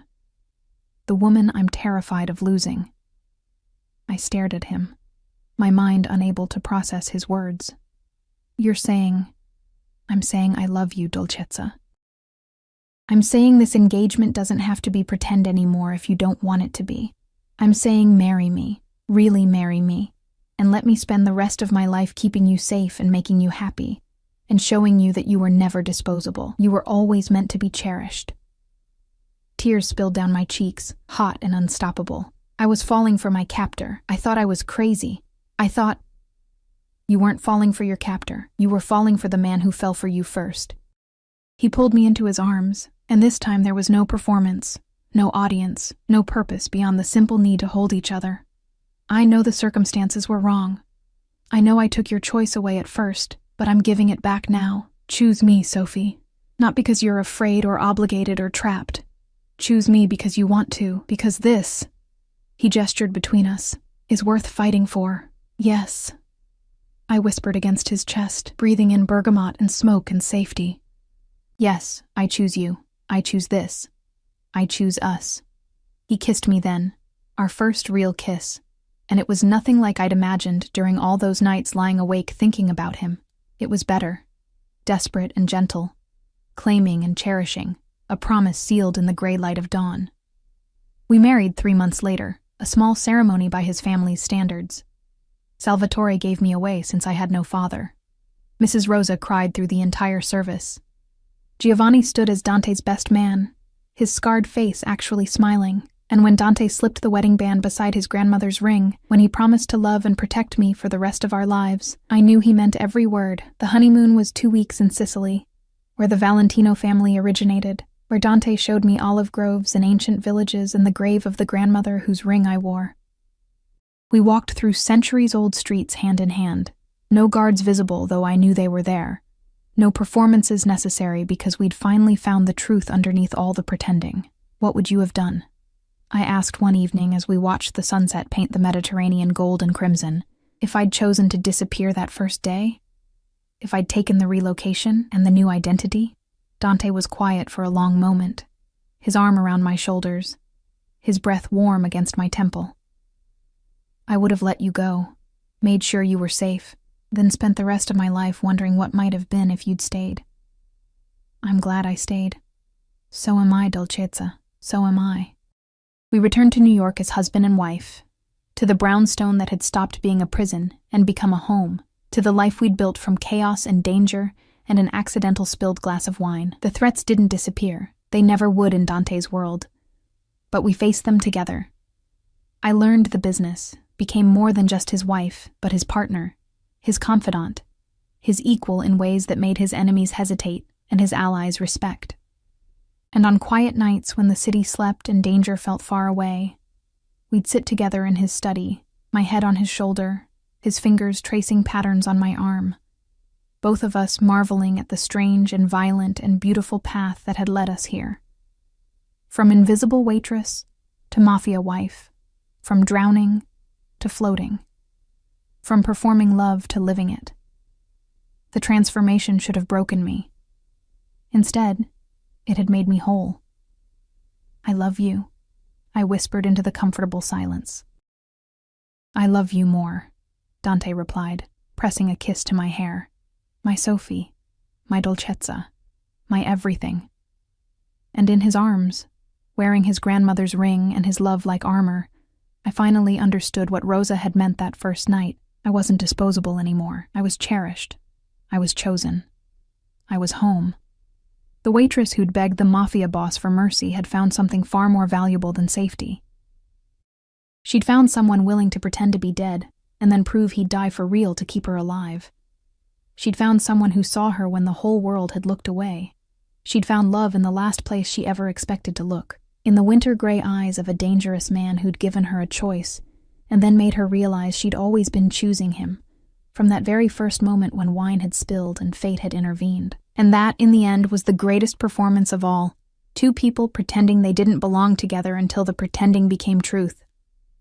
The woman I'm terrified of losing. I stared at him, my mind unable to process his words. "You're saying..." "I'm saying I love you, Dolcezza. I'm saying this engagement doesn't have to be pretend anymore if you don't want it to be. I'm saying marry me, really marry me, and let me spend the rest of my life keeping you safe and making you happy. and showing you that you were never disposable. You were always meant to be cherished. Tears spilled down my cheeks, hot and unstoppable. I was falling for my captor. I thought I was crazy. I thought, you weren't falling for your captor. You were falling for the man who fell for you first. He pulled me into his arms, and this time there was no performance, no audience, no purpose beyond the simple need to hold each other. I know the circumstances were wrong. I know I took your choice away at first, but I'm giving it back now. Choose me, Sophie. Not because you're afraid or obligated or trapped. Choose me because you want to, because this, he gestured between us, is worth fighting for. Yes. I whispered against his chest, breathing in bergamot and smoke and safety. Yes, I choose you. I choose this. I choose us. He kissed me then, our first real kiss, and it was nothing like I'd imagined during all those nights lying awake thinking about him. It was better, desperate and gentle, claiming and cherishing, a promise sealed in the gray light of dawn. We married 3 months later, a small ceremony by his family's standards. Salvatore gave me away since I had no father. Mrs. Rosa cried through the entire service. Giovanni stood as Dante's best man, his scarred face actually smiling, and when Dante slipped the wedding band beside his grandmother's ring, when he promised to love and protect me for the rest of our lives, I knew he meant every word. The honeymoon was 2 weeks in Sicily, where the Valentino family originated, where Dante showed me olive groves and ancient villages and the grave of the grandmother whose ring I wore. We walked through centuries-old streets hand in hand, no guards visible though I knew they were there, no performances necessary because we'd finally found the truth underneath all the pretending. What would you have done? I asked one evening as we watched the sunset paint the Mediterranean gold and crimson, if I'd chosen to disappear that first day? If I'd taken the relocation and the new identity? Dante was quiet for a long moment, his arm around my shoulders, his breath warm against my temple. I would have let you go, made sure you were safe, then spent the rest of my life wondering what might have been if you'd stayed. I'm glad I stayed. So am I, Dolcezza. So am I. We returned to New York as husband and wife, to the brownstone that had stopped being a prison and become a home, to the life we'd built from chaos and danger and an accidental spilled glass of wine. The threats didn't disappear. They never would in Dante's world. But we faced them together. I learned the business, became more than just his wife, but his partner, his confidant, his equal in ways that made his enemies hesitate and his allies respect. And on quiet nights when the city slept and danger felt far away, we'd sit together in his study, my head on his shoulder, his fingers tracing patterns on my arm, both of us marveling at the strange and violent and beautiful path that had led us here. From invisible waitress to mafia wife, from drowning to floating, from performing love to living it. The transformation should have broken me. Instead, it had made me whole. I love you, I whispered into the comfortable silence. I love you more, Dante replied, pressing a kiss to my hair. My Sophie, my Dolcezza, my everything. And in his arms, wearing his grandmother's ring and his love like armor, I finally understood what Rosa had meant that first night. I wasn't disposable anymore. I was cherished. I was chosen. I was home. The waitress who'd begged the mafia boss for mercy had found something far more valuable than safety. She'd found someone willing to pretend to be dead and then prove he'd die for real to keep her alive. She'd found someone who saw her when the whole world had looked away. She'd found love in the last place she ever expected to look, in the winter-gray eyes of a dangerous man who'd given her a choice, and then made her realize she'd always been choosing him, from that very first moment when wine had spilled and fate had intervened. And that, in the end, was the greatest performance of all. Two people pretending they didn't belong together until the pretending became truth.